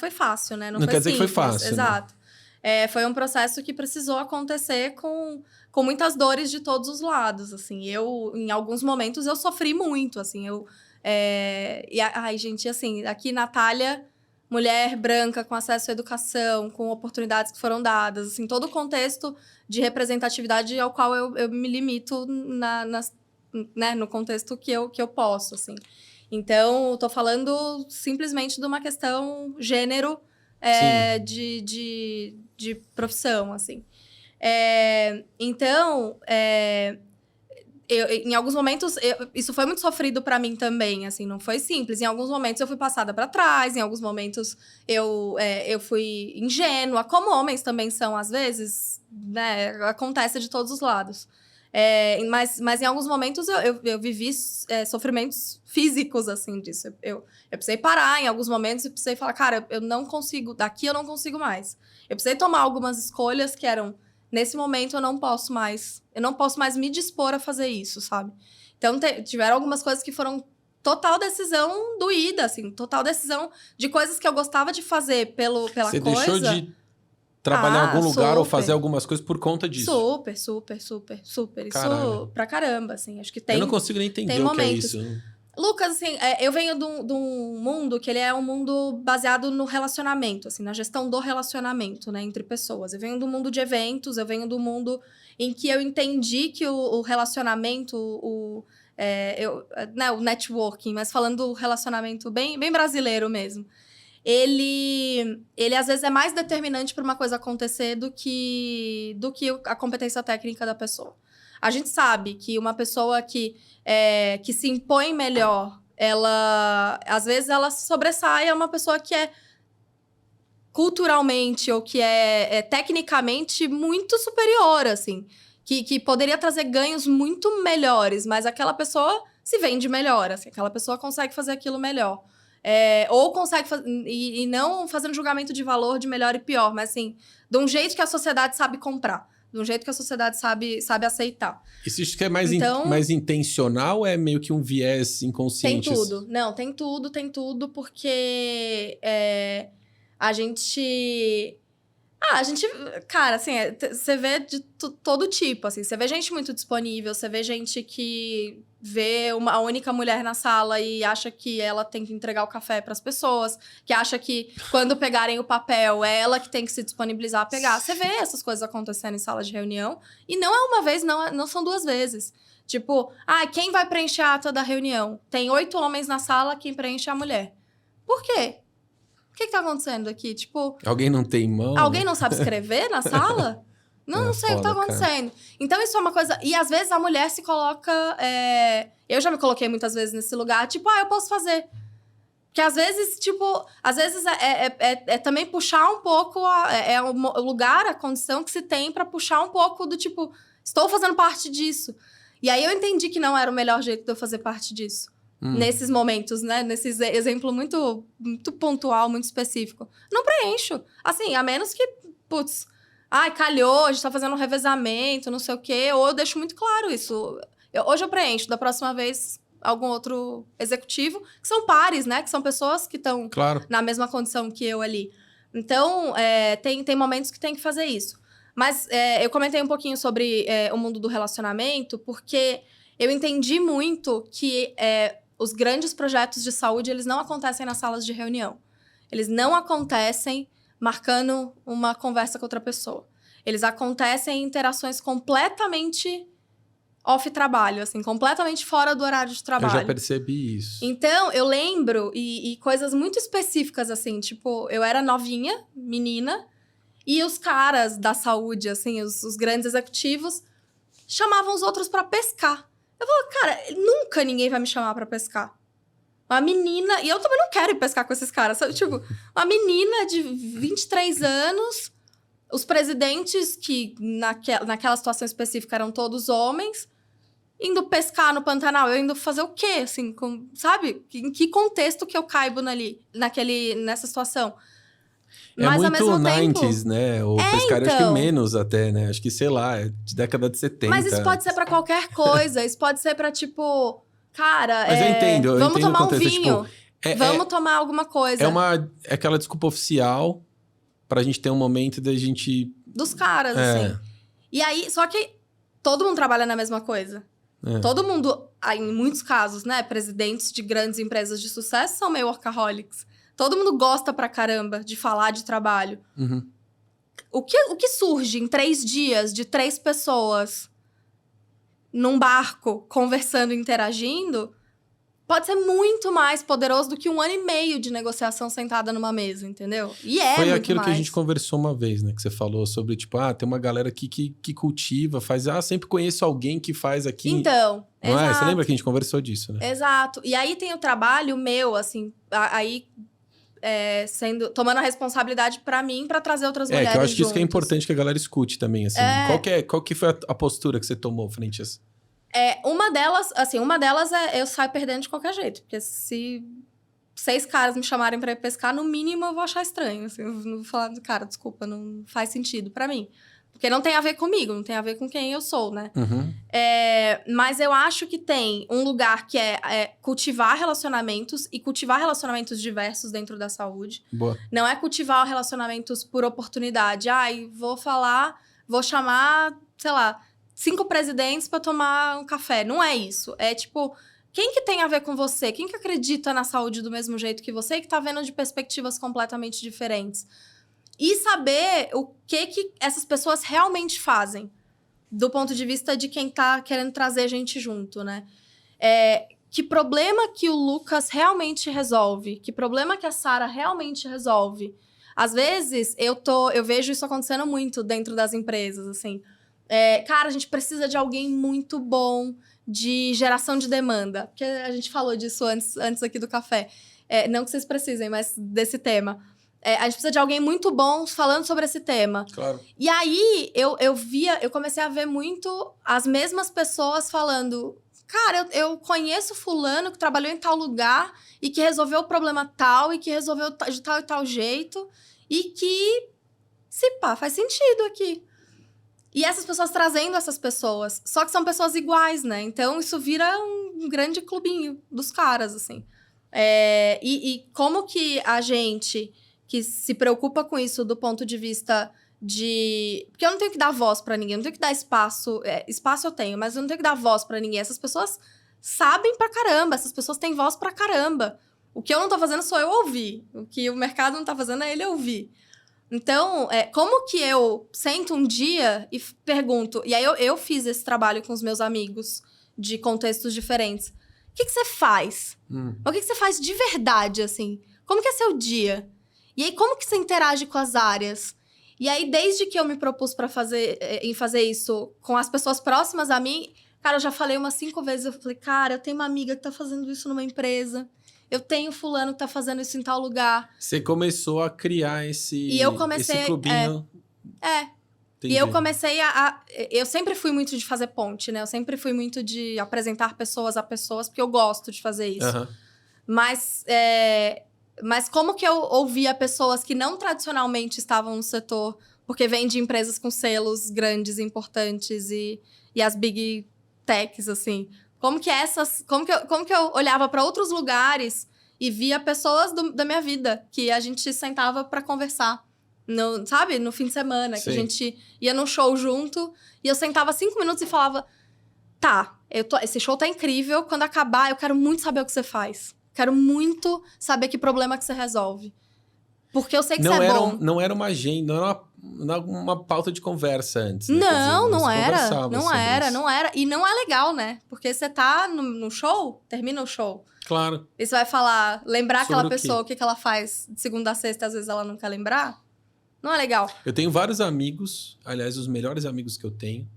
fácil, né? Não quer dizer que foi fácil. Exato. Né? Foi um processo que precisou acontecer com muitas dores de todos os lados, assim. Em alguns momentos, eu sofri muito, assim. Gente, assim, aqui, Natália mulher branca com acesso à educação, com oportunidades que foram dadas, assim, todo o contexto de representatividade ao qual eu me limito né, no contexto que eu posso, assim. Então, tô falando simplesmente de uma questão gênero de profissão, assim. Então, em alguns momentos, isso foi muito sofrido pra mim também, assim, não foi simples. Em alguns momentos eu fui passada pra trás, em alguns momentos eu fui ingênua, como homens também são, às vezes, né? Acontece de todos os lados. Mas em alguns momentos eu vivi sofrimentos físicos, assim, disso. Eu precisei parar em alguns momentos e precisei falar, cara, eu não consigo, daqui eu não consigo mais. Eu precisei tomar algumas escolhas que eram, nesse momento eu não posso mais me dispor a fazer isso, sabe? Então, tiveram algumas coisas que foram total decisão doída, assim, total decisão de coisas que eu gostava de fazer pela Você coisa. deixou de trabalhar em algum lugar ou fazer algumas coisas por conta disso? Super. Caralho. Isso pra caramba, assim. Acho que tem. Eu não consigo nem entender o que é isso. Lucas, assim, eu venho de um mundo que ele é um mundo baseado no relacionamento, assim, na gestão do relacionamento, né, entre pessoas. Eu venho do mundo de eventos, eu venho do mundo em que eu entendi que o relacionamento, né, o networking, mas falando do relacionamento bem brasileiro mesmo, ele às vezes é mais determinante para uma coisa acontecer do que a competência técnica da pessoa. A gente sabe que uma pessoa que se impõe melhor, às vezes ela sobressai a uma pessoa que é culturalmente ou que é tecnicamente muito superior, assim. Que poderia trazer ganhos muito melhores, mas aquela pessoa se vende melhor, assim. Aquela pessoa consegue fazer aquilo melhor. Ou consegue e não fazendo julgamento de valor de melhor e pior, mas assim, de um jeito que a sociedade sabe comprar. De um jeito que a sociedade sabe aceitar. Isso que é mais intencional ou é meio que um viés inconsciente? Tem tudo. Não, tem tudo, porque a gente... Cara, assim, você vê de todo tipo, assim. Você vê gente muito disponível, você vê gente que vê a única mulher na sala e acha que ela tem que entregar o café para as pessoas, que acha que quando pegarem o papel é ela que tem que se disponibilizar a pegar. Você vê essas coisas acontecendo em sala de reunião e não é uma vez, não são duas vezes. Tipo, quem vai preencher a ata da reunião? Tem 8 homens na sala, quem preenche é a mulher. Por quê? O que tá acontecendo aqui? Tipo... Alguém não tem mão? Alguém não sabe escrever na sala? Não sei o que tá acontecendo. Cara. Então, isso é uma coisa... E, às vezes, a mulher se coloca... Eu já me coloquei muitas vezes nesse lugar. Tipo, eu posso fazer. Porque, às vezes, tipo... Às vezes, também puxar um pouco... o lugar, a condição que se tem pra puxar um pouco do tipo... Estou fazendo parte disso. E aí, eu entendi que não era o melhor jeito de eu fazer parte disso. Nesses momentos, né? Nesse exemplo muito, muito pontual, muito específico. Não preencho. Assim, a menos que, putz... calhou, a gente tá fazendo um revezamento, não sei o quê. Ou eu deixo muito claro isso. Hoje eu preencho, da próxima vez, algum outro executivo. Que são pares, né? Que são pessoas que estão na mesma condição que eu ali. Então, tem momentos que tem que fazer isso. Mas eu comentei um pouquinho sobre o mundo do relacionamento, porque eu entendi muito que os grandes projetos de saúde, eles não acontecem nas salas de reunião. Eles não acontecem marcando uma conversa com outra pessoa. Eles acontecem em interações completamente off-trabalho, assim, completamente fora do horário de trabalho. Eu já percebi isso. Então, eu lembro, e coisas muito específicas, assim, tipo, eu era novinha, menina, e os caras da saúde, assim, os grandes executivos, chamavam os outros pra pescar. Eu falo, cara, nunca ninguém vai me chamar pra pescar. Uma menina... E eu também não quero ir pescar com esses caras, sabe? Tipo, uma menina de 23 anos, os presidentes, que naquela situação específica eram todos homens, indo pescar no Pantanal. Eu indo fazer o quê, assim? Sabe? Em que contexto que eu caibo nessa situação? Mas, ao mesmo tempo... 90s, né? Ou pescaria, então... acho que menos até, né? Acho que, sei lá, de década de 70. Mas isso pode ser pra qualquer coisa. Isso pode ser pra, tipo... Cara, mas eu entendo. Vamos tomar um Tipo, vinho. Vamos tomar alguma coisa. É aquela desculpa oficial pra gente ter um momento da gente... Dos caras, assim. E aí, só que todo mundo trabalha na mesma coisa. Todo mundo, em muitos casos, né? Presidentes de grandes empresas de sucesso são meio workaholics. Todo mundo gosta pra caramba de falar de trabalho. Uhum. O que surge em 3 dias de 3 pessoas num barco, conversando e interagindo, pode ser muito mais poderoso do que 1 ano e meio de negociação sentada numa mesa, entendeu? E Foi muito aquilo que a mais. gente conversou uma vez, né? Que você falou sobre, tipo, tem uma galera aqui que cultiva, faz... sempre conheço alguém que faz aqui. Então, não exato. é? Você lembra que a gente conversou disso, né? Exato. E aí tem o trabalho meu, assim, aí tomando a responsabilidade pra mim, pra trazer outras mulheres que eu acho que isso que é juntos. importante que a galera escute também, assim. Qual que foi a postura que você tomou frente a isso? Uma delas é eu saio perdendo de qualquer jeito. Porque se 6 caras me chamarem pra ir pescar, no mínimo eu vou achar estranho. Assim, eu não vou falar, cara, desculpa, não faz sentido pra mim. Porque não tem a ver comigo, não tem a ver com quem eu sou, né? Uhum. Mas eu acho que tem um lugar que é cultivar relacionamentos e cultivar relacionamentos diversos dentro da saúde. Boa. Não é cultivar relacionamentos por oportunidade. Vou chamar, sei lá, 5 presidentes pra tomar um café. Não é isso. É tipo, quem que tem a ver com você? Quem que acredita na saúde do mesmo jeito que você e que tá vendo de perspectivas completamente diferentes? E saber o que essas pessoas realmente fazem, do ponto de vista de quem tá querendo trazer gente junto, né? Que problema que o Lucas realmente resolve? Que problema que a Sara realmente resolve? Às vezes, eu vejo isso acontecendo muito dentro das empresas, assim. Cara, a gente precisa de alguém muito bom de geração de demanda. Porque a gente falou disso antes aqui do café. Não que vocês precisem, mas desse tema. A gente precisa de alguém muito bom falando sobre esse tema. Claro. E aí, eu comecei a ver muito as mesmas pessoas falando... Cara, eu conheço fulano que trabalhou em tal lugar e que resolveu o problema tal e que resolveu de tal e tal jeito e que, se pá, faz sentido aqui. E essas pessoas trazendo essas pessoas. Só que são pessoas iguais, né? Então, isso vira um grande clubinho dos caras, assim. E como que a gente... que se preocupa com isso do ponto de vista de... Porque eu não tenho que dar voz pra ninguém, eu não tenho que dar espaço. Espaço eu tenho, mas eu não tenho que dar voz pra ninguém. Essas pessoas sabem pra caramba, essas pessoas têm voz pra caramba. O que eu não tô fazendo sou eu ouvir. O que o mercado não tá fazendo é ele ouvir. Então, como que eu sento um dia e pergunto... E aí eu fiz esse trabalho com os meus amigos de contextos diferentes. O que você faz? O que você faz de verdade, assim? Como que é seu dia? E aí, como que você interage com as áreas? E aí, desde que eu me propus em fazer isso com as pessoas próximas a mim... Cara, eu já falei umas 5 vezes. Eu falei, cara, eu tenho uma amiga que tá fazendo isso numa empresa. Eu tenho fulano que tá fazendo isso em tal lugar. Você começou a criar esse clubinho. E eu comecei eu sempre fui muito de fazer ponte, né? Eu sempre fui muito de apresentar pessoas a pessoas, porque eu gosto de fazer isso. Uhum. Mas como que eu ouvia pessoas que não tradicionalmente estavam no setor, porque vêm de empresas com selos grandes, importantes e as big techs, assim. Como que eu olhava para outros lugares e via pessoas da minha vida, que a gente sentava para conversar, no fim de semana, Sim. que a gente ia num show junto, e eu sentava 5 minutos e falava, tá, esse show tá incrível, quando acabar eu quero muito saber o que você faz. Quero muito saber que problema que você resolve. Porque eu sei que você é bom. Não era uma agenda, não era uma pauta de conversa antes. Né? Não era. E não é legal, né? Porque você tá no show, termina o show. Claro. E você vai falar, lembrar sobre aquela pessoa, o que ela faz de segunda a sexta, às vezes ela não quer lembrar. Não é legal. Eu tenho vários amigos, aliás, os melhores amigos que eu tenho.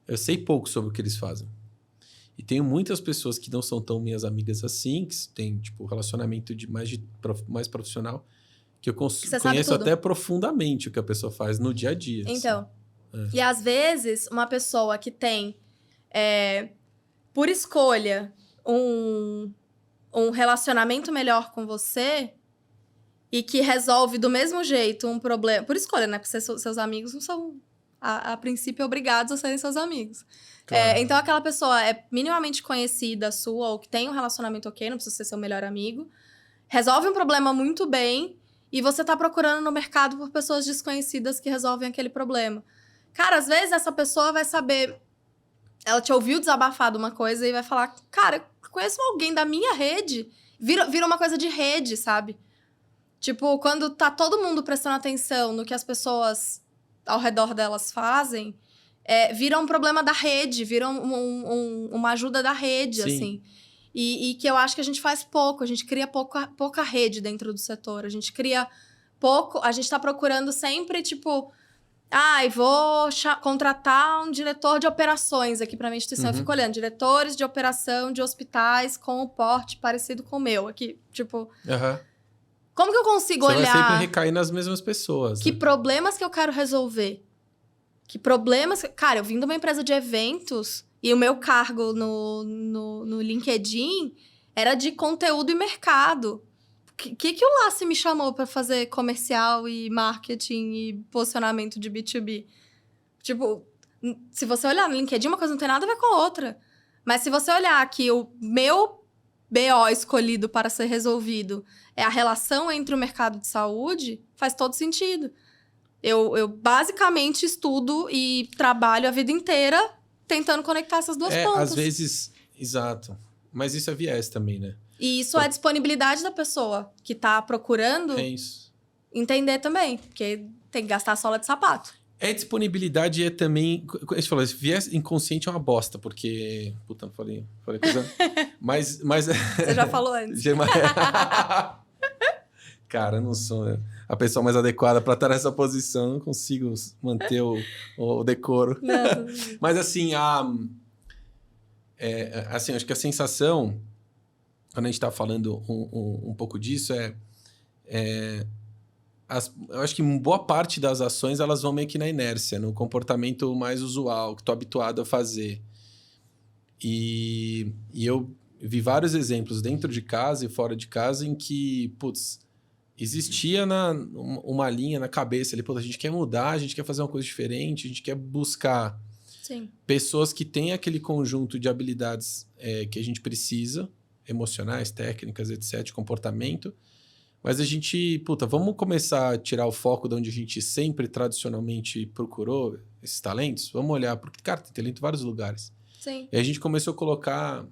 Eu sei pouco sobre o que eles fazem. E tenho muitas pessoas que não são tão minhas amigas assim, que têm, tipo, relacionamento mais profissional, que eu conheço até profundamente o que a pessoa faz no dia a dia. Então, assim. E às vezes, uma pessoa que tem, por escolha, um relacionamento melhor com você e que resolve do mesmo jeito um problema... Por escolha, né? Porque seus amigos não são, a princípio, obrigados a serem seus amigos. Claro. Então, aquela pessoa é minimamente conhecida sua ou que tem um relacionamento ok, não precisa ser seu melhor amigo, resolve um problema muito bem e você tá procurando no mercado por pessoas desconhecidas que resolvem aquele problema. Cara, às vezes essa pessoa vai saber... Ela te ouviu desabafar de uma coisa e vai falar... Cara, conheço alguém da minha rede. Vira uma coisa de rede, sabe? Tipo, quando tá todo mundo prestando atenção no que as pessoas ao redor delas fazem, vira um problema da rede, vira uma ajuda da rede, Sim. assim. E que eu acho que a gente faz pouco, a gente cria pouca rede dentro do setor. A gente cria pouco, a gente tá procurando sempre, tipo... vou contratar um diretor de operações aqui pra minha instituição. Eu fico olhando, diretores de operação de hospitais com o porte parecido com o meu. Aqui, tipo... Como que eu consigo Você olhar... vai sempre recair nas mesmas pessoas. Que problemas que eu quero resolver? Que problemas... Cara, eu vim de uma empresa de eventos e o meu cargo no LinkedIn era de conteúdo e mercado. Que o Laci me chamou pra fazer comercial e marketing e posicionamento de B2B? Tipo, se você olhar no LinkedIn, uma coisa não tem nada a ver com a outra. Mas se você olhar que o meu BO escolhido para ser resolvido é a relação entre o mercado de saúde, faz todo sentido. Eu basicamente estudo e trabalho a vida inteira tentando conectar essas duas pontas. Às vezes... Exato. Mas isso é viés também, né? E isso é a disponibilidade da pessoa que tá procurando entender também. Porque tem que gastar a sola de sapato. Disponibilidade também... A gente falou, esse viés inconsciente é uma bosta, porque... Puta, não falei coisa... mas... Você já falou antes. Cara, eu não sou a pessoa mais adequada para estar nessa posição. Não consigo manter o decoro. Não. Mas assim, assim, acho que a sensação... Quando a gente está falando um pouco disso, eu acho que boa parte das ações elas vão meio que na inércia, no comportamento mais usual, que estou habituado a fazer. E eu vi vários exemplos dentro de casa e fora de casa em que, existia uma linha na cabeça ali, a gente quer mudar, a gente quer fazer uma coisa diferente, a gente quer buscar pessoas que têm aquele conjunto de habilidades que a gente precisa, emocionais, técnicas, etc., de comportamento. Mas a gente, vamos começar a tirar o foco de onde a gente sempre tradicionalmente procurou esses talentos? Vamos olhar, porque, cara, tem talento em vários lugares. Sim. E a gente começou a colocar...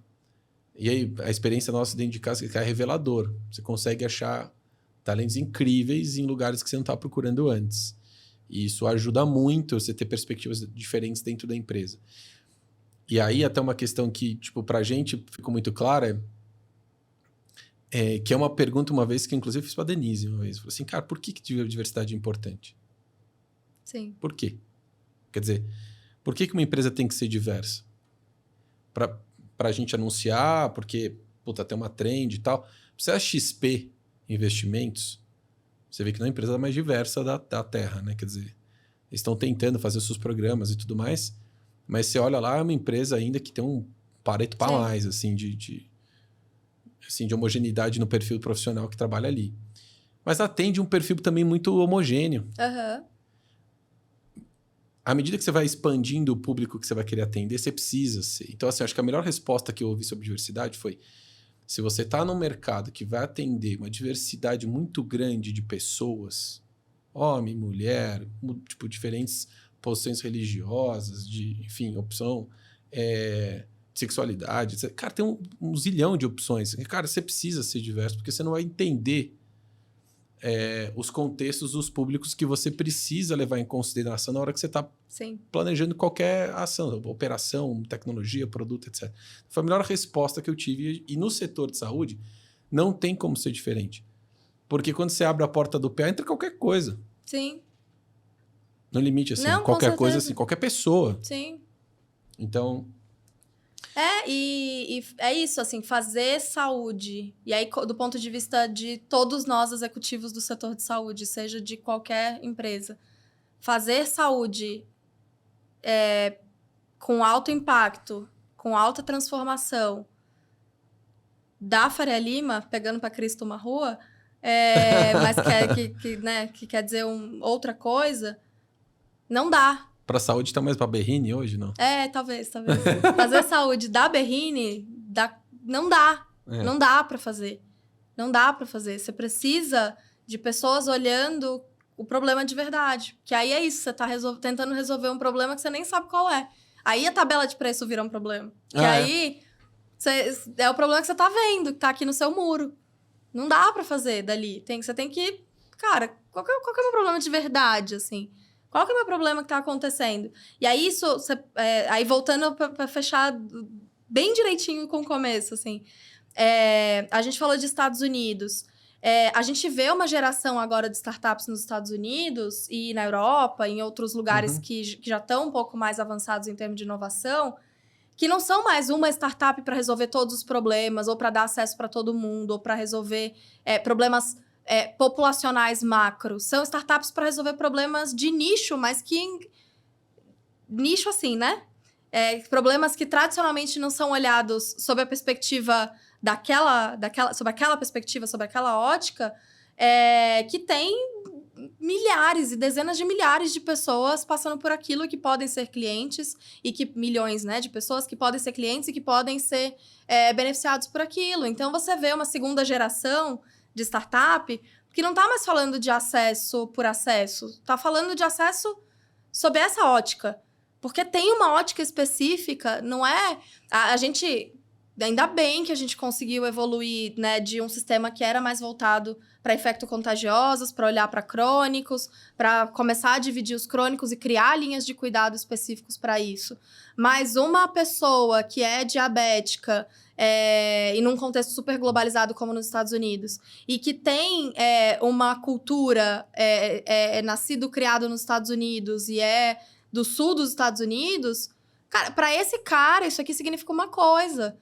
E aí, a experiência nossa dentro de casa é revelador. Você consegue achar talentos incríveis em lugares que você não estava procurando antes. E isso ajuda muito você ter perspectivas diferentes dentro da empresa. E aí, até uma questão que, pra gente ficou muito clara... que é uma pergunta uma vez que inclusive eu fiz para a Denise uma vez. Eu falei assim, cara, por que diversidade é importante? Sim. Por quê? Quer dizer, por que uma empresa tem que ser diversa? Para a gente anunciar, porque tem uma trend e tal. Você é XP Investimentos, você vê que não é a empresa mais diversa da Terra, né? Quer dizer, eles estão tentando fazer os seus programas e tudo mais, mas você olha lá, é uma empresa ainda que tem um Pareto para mais, assim, de homogeneidade no perfil profissional que trabalha ali. Mas atende um perfil também muito homogêneo. À medida que você vai expandindo o público que você vai querer atender, você precisa ser. Então, assim, acho que a melhor resposta que eu ouvi sobre diversidade foi: se você está num mercado que vai atender uma diversidade muito grande de pessoas, homem, mulher, diferentes posições religiosas, enfim, opção... sexualidade, etc. Cara, tem um zilhão de opções. Cara, você precisa ser diverso, porque você não vai entender os contextos dos públicos que você precisa levar em consideração na hora que você está planejando qualquer ação, operação, tecnologia, produto, etc. Foi a melhor resposta que eu tive. E no setor de saúde, não tem como ser diferente. Porque quando você abre a porta do pé, entra qualquer coisa. Sim. No limite, assim, não, qualquer coisa, assim, qualquer pessoa. Sim. Então... E é isso, assim, fazer saúde. E aí, do ponto de vista de todos nós, executivos do setor de saúde, seja de qualquer empresa, fazer saúde com alto impacto, com alta transformação, da Faria Lima, pegando para Cristo uma rua, mas que quer dizer outra coisa, não dá. Para a saúde tá mais para Berrini hoje, não? Talvez. Fazer saúde da Berrini, não dá. Não dá para fazer. Não dá para fazer. Você precisa de pessoas olhando o problema de verdade. Que aí é isso, você tá tentando resolver um problema que você nem sabe qual é. Aí a tabela de preço vira um problema. Que aí é o problema que você tá vendo, que tá aqui no seu muro. Não dá pra fazer dali. Você tem que... Cara, qual que é o meu problema de verdade, assim? Qual que é o meu problema que tá acontecendo? E aí, aí voltando pra fechar bem direitinho com o começo, assim. A gente falou de Estados Unidos. A gente vê uma geração agora de startups nos Estados Unidos e na Europa, em outros lugares que já estão um pouco mais avançados em termos de inovação, que não são mais uma startup para resolver todos os problemas, ou para dar acesso para todo mundo, ou para resolver problemas populacionais macro. São startups para resolver problemas de nicho, mas nicho assim, né? Problemas que tradicionalmente não são olhados sob a perspectiva sobre aquela perspectiva, sobre aquela ótica, que tem milhares e dezenas de milhares de pessoas passando por aquilo que podem ser clientes e que milhões, né, de pessoas que podem ser clientes e que podem ser beneficiados por aquilo. Então, você vê uma segunda geração de startup que não está mais falando de acesso por acesso, está falando de acesso sob essa ótica. Porque tem uma ótica específica, não é... A gente... Ainda bem que a gente conseguiu evoluir, né, de um sistema que era mais voltado para infecto-contagiosos, para olhar para crônicos, para começar a dividir os crônicos e criar linhas de cuidado específicos para isso. Mas uma pessoa que é diabética e num contexto super globalizado como nos Estados Unidos e que tem uma cultura nascido, criado nos Estados Unidos e do sul dos Estados Unidos, cara, para esse cara isso aqui significa uma coisa.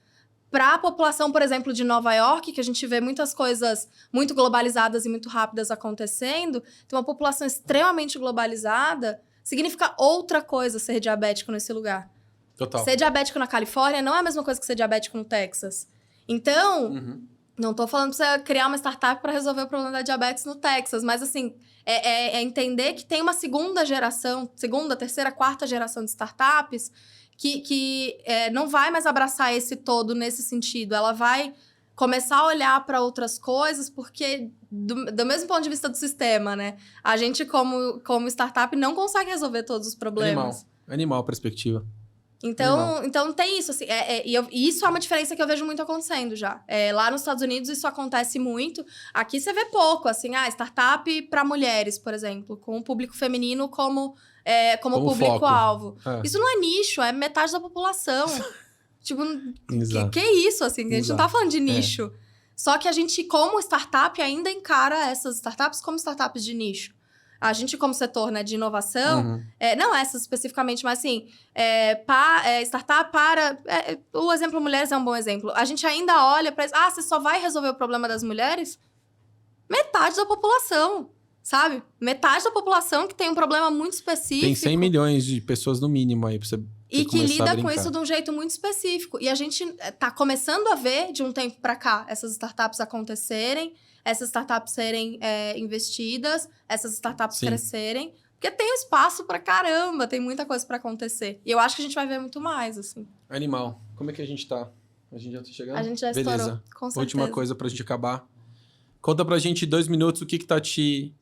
Para a população, por exemplo, de Nova York, que a gente vê muitas coisas muito globalizadas e muito rápidas acontecendo, tem uma população extremamente globalizada, significa outra coisa ser diabético nesse lugar. Total. Ser diabético na Califórnia não é a mesma coisa que ser diabético no Texas. Então, não tô falando pra você criar uma startup para resolver o problema da diabetes no Texas, mas assim, entender que tem uma segunda, terceira, quarta geração de startups que não vai mais abraçar esse todo nesse sentido. Ela vai começar a olhar para outras coisas, porque do mesmo ponto de vista do sistema, né? A gente, como startup, não consegue resolver todos os problemas. Animal a perspectiva. Então tem isso, assim, e isso é uma diferença que eu vejo muito acontecendo já. Lá nos Estados Unidos isso acontece muito. Aqui você vê pouco, assim, startup para mulheres, por exemplo, com o público feminino como público-alvo. Isso não é nicho, é metade da população. Tipo, que isso, assim? A gente não tá falando de nicho. Só que a gente, como startup, ainda encara essas startups como startups de nicho. A gente, como setor, né, de inovação, não essas especificamente, mas assim, startup para... o exemplo mulheres é um bom exemplo. A gente ainda olha para isso, você só vai resolver o problema das mulheres? Metade da população. Sabe? Metade da população que tem um problema muito específico. Tem 100 milhões de pessoas no mínimo aí pra você e que lida com isso de um jeito muito específico. E a gente tá começando a ver, de um tempo para cá, essas startups acontecerem, essas startups serem investidas, essas startups crescerem. Porque tem espaço pra caramba, tem muita coisa pra acontecer. E eu acho que a gente vai ver muito mais, assim. Animal. Como é que a gente tá? A gente já tá chegando? A gente já estourou, com certeza. Última coisa pra gente acabar. Conta pra gente em 2 minutos o que tá te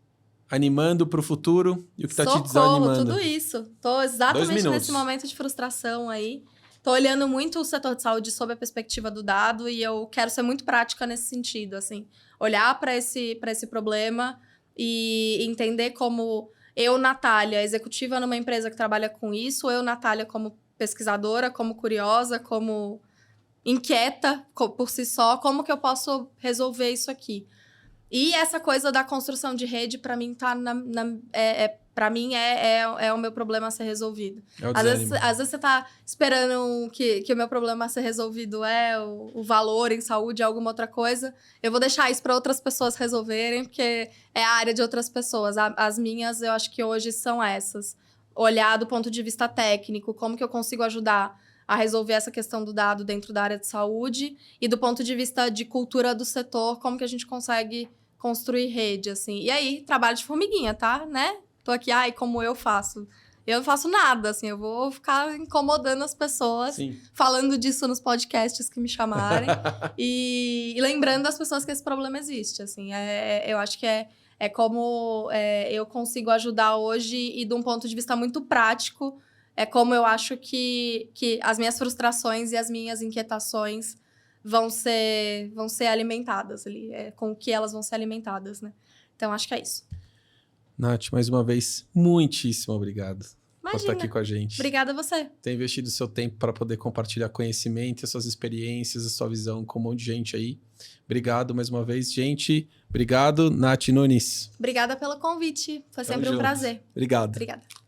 animando pro futuro e o que tá te desanimando. Tudo isso. Tô exatamente nesse momento de frustração aí. Tô olhando muito o setor de saúde sob a perspectiva do dado e eu quero ser muito prática nesse sentido, assim. Olhar para esse problema e entender como eu, Natália, executiva numa empresa que trabalha com isso, eu, Natália, como pesquisadora, como curiosa, como inquieta por si só, como que eu posso resolver isso aqui? E essa coisa da construção de rede, para mim, tá para mim é o meu problema a ser resolvido. Às vezes você tá esperando que o meu problema a ser resolvido o valor em saúde, alguma outra coisa. Eu vou deixar isso para outras pessoas resolverem, porque é a área de outras pessoas. As minhas, eu acho que hoje são essas. Olhar do ponto de vista técnico, como que eu consigo ajudar a resolver essa questão do dado dentro da área de saúde e do ponto de vista de cultura do setor, como que a gente consegue construir rede, assim. E aí, trabalho de formiguinha, tá? Né? Tô aqui, como eu faço? Eu não faço nada, assim, eu vou ficar incomodando as pessoas, falando disso nos podcasts que me chamarem e lembrando as pessoas que esse problema existe, assim. Eu acho que é como eu consigo ajudar hoje e de um ponto de vista muito prático, é como eu acho que as minhas frustrações e as minhas inquietações vão ser alimentadas ali, com o que elas vão ser alimentadas, né? Então, acho que é isso. Nath, mais uma vez, muitíssimo obrigado por estar Imagina. aqui com a gente. Obrigada a você. Ter investido seu tempo para poder compartilhar conhecimento, as suas experiências, a sua visão com um monte de gente aí. Obrigado mais uma vez, gente. Obrigado, Nath Nunes. Obrigada pelo convite. Foi Tamo sempre um junto. prazer. Obrigado. Obrigada.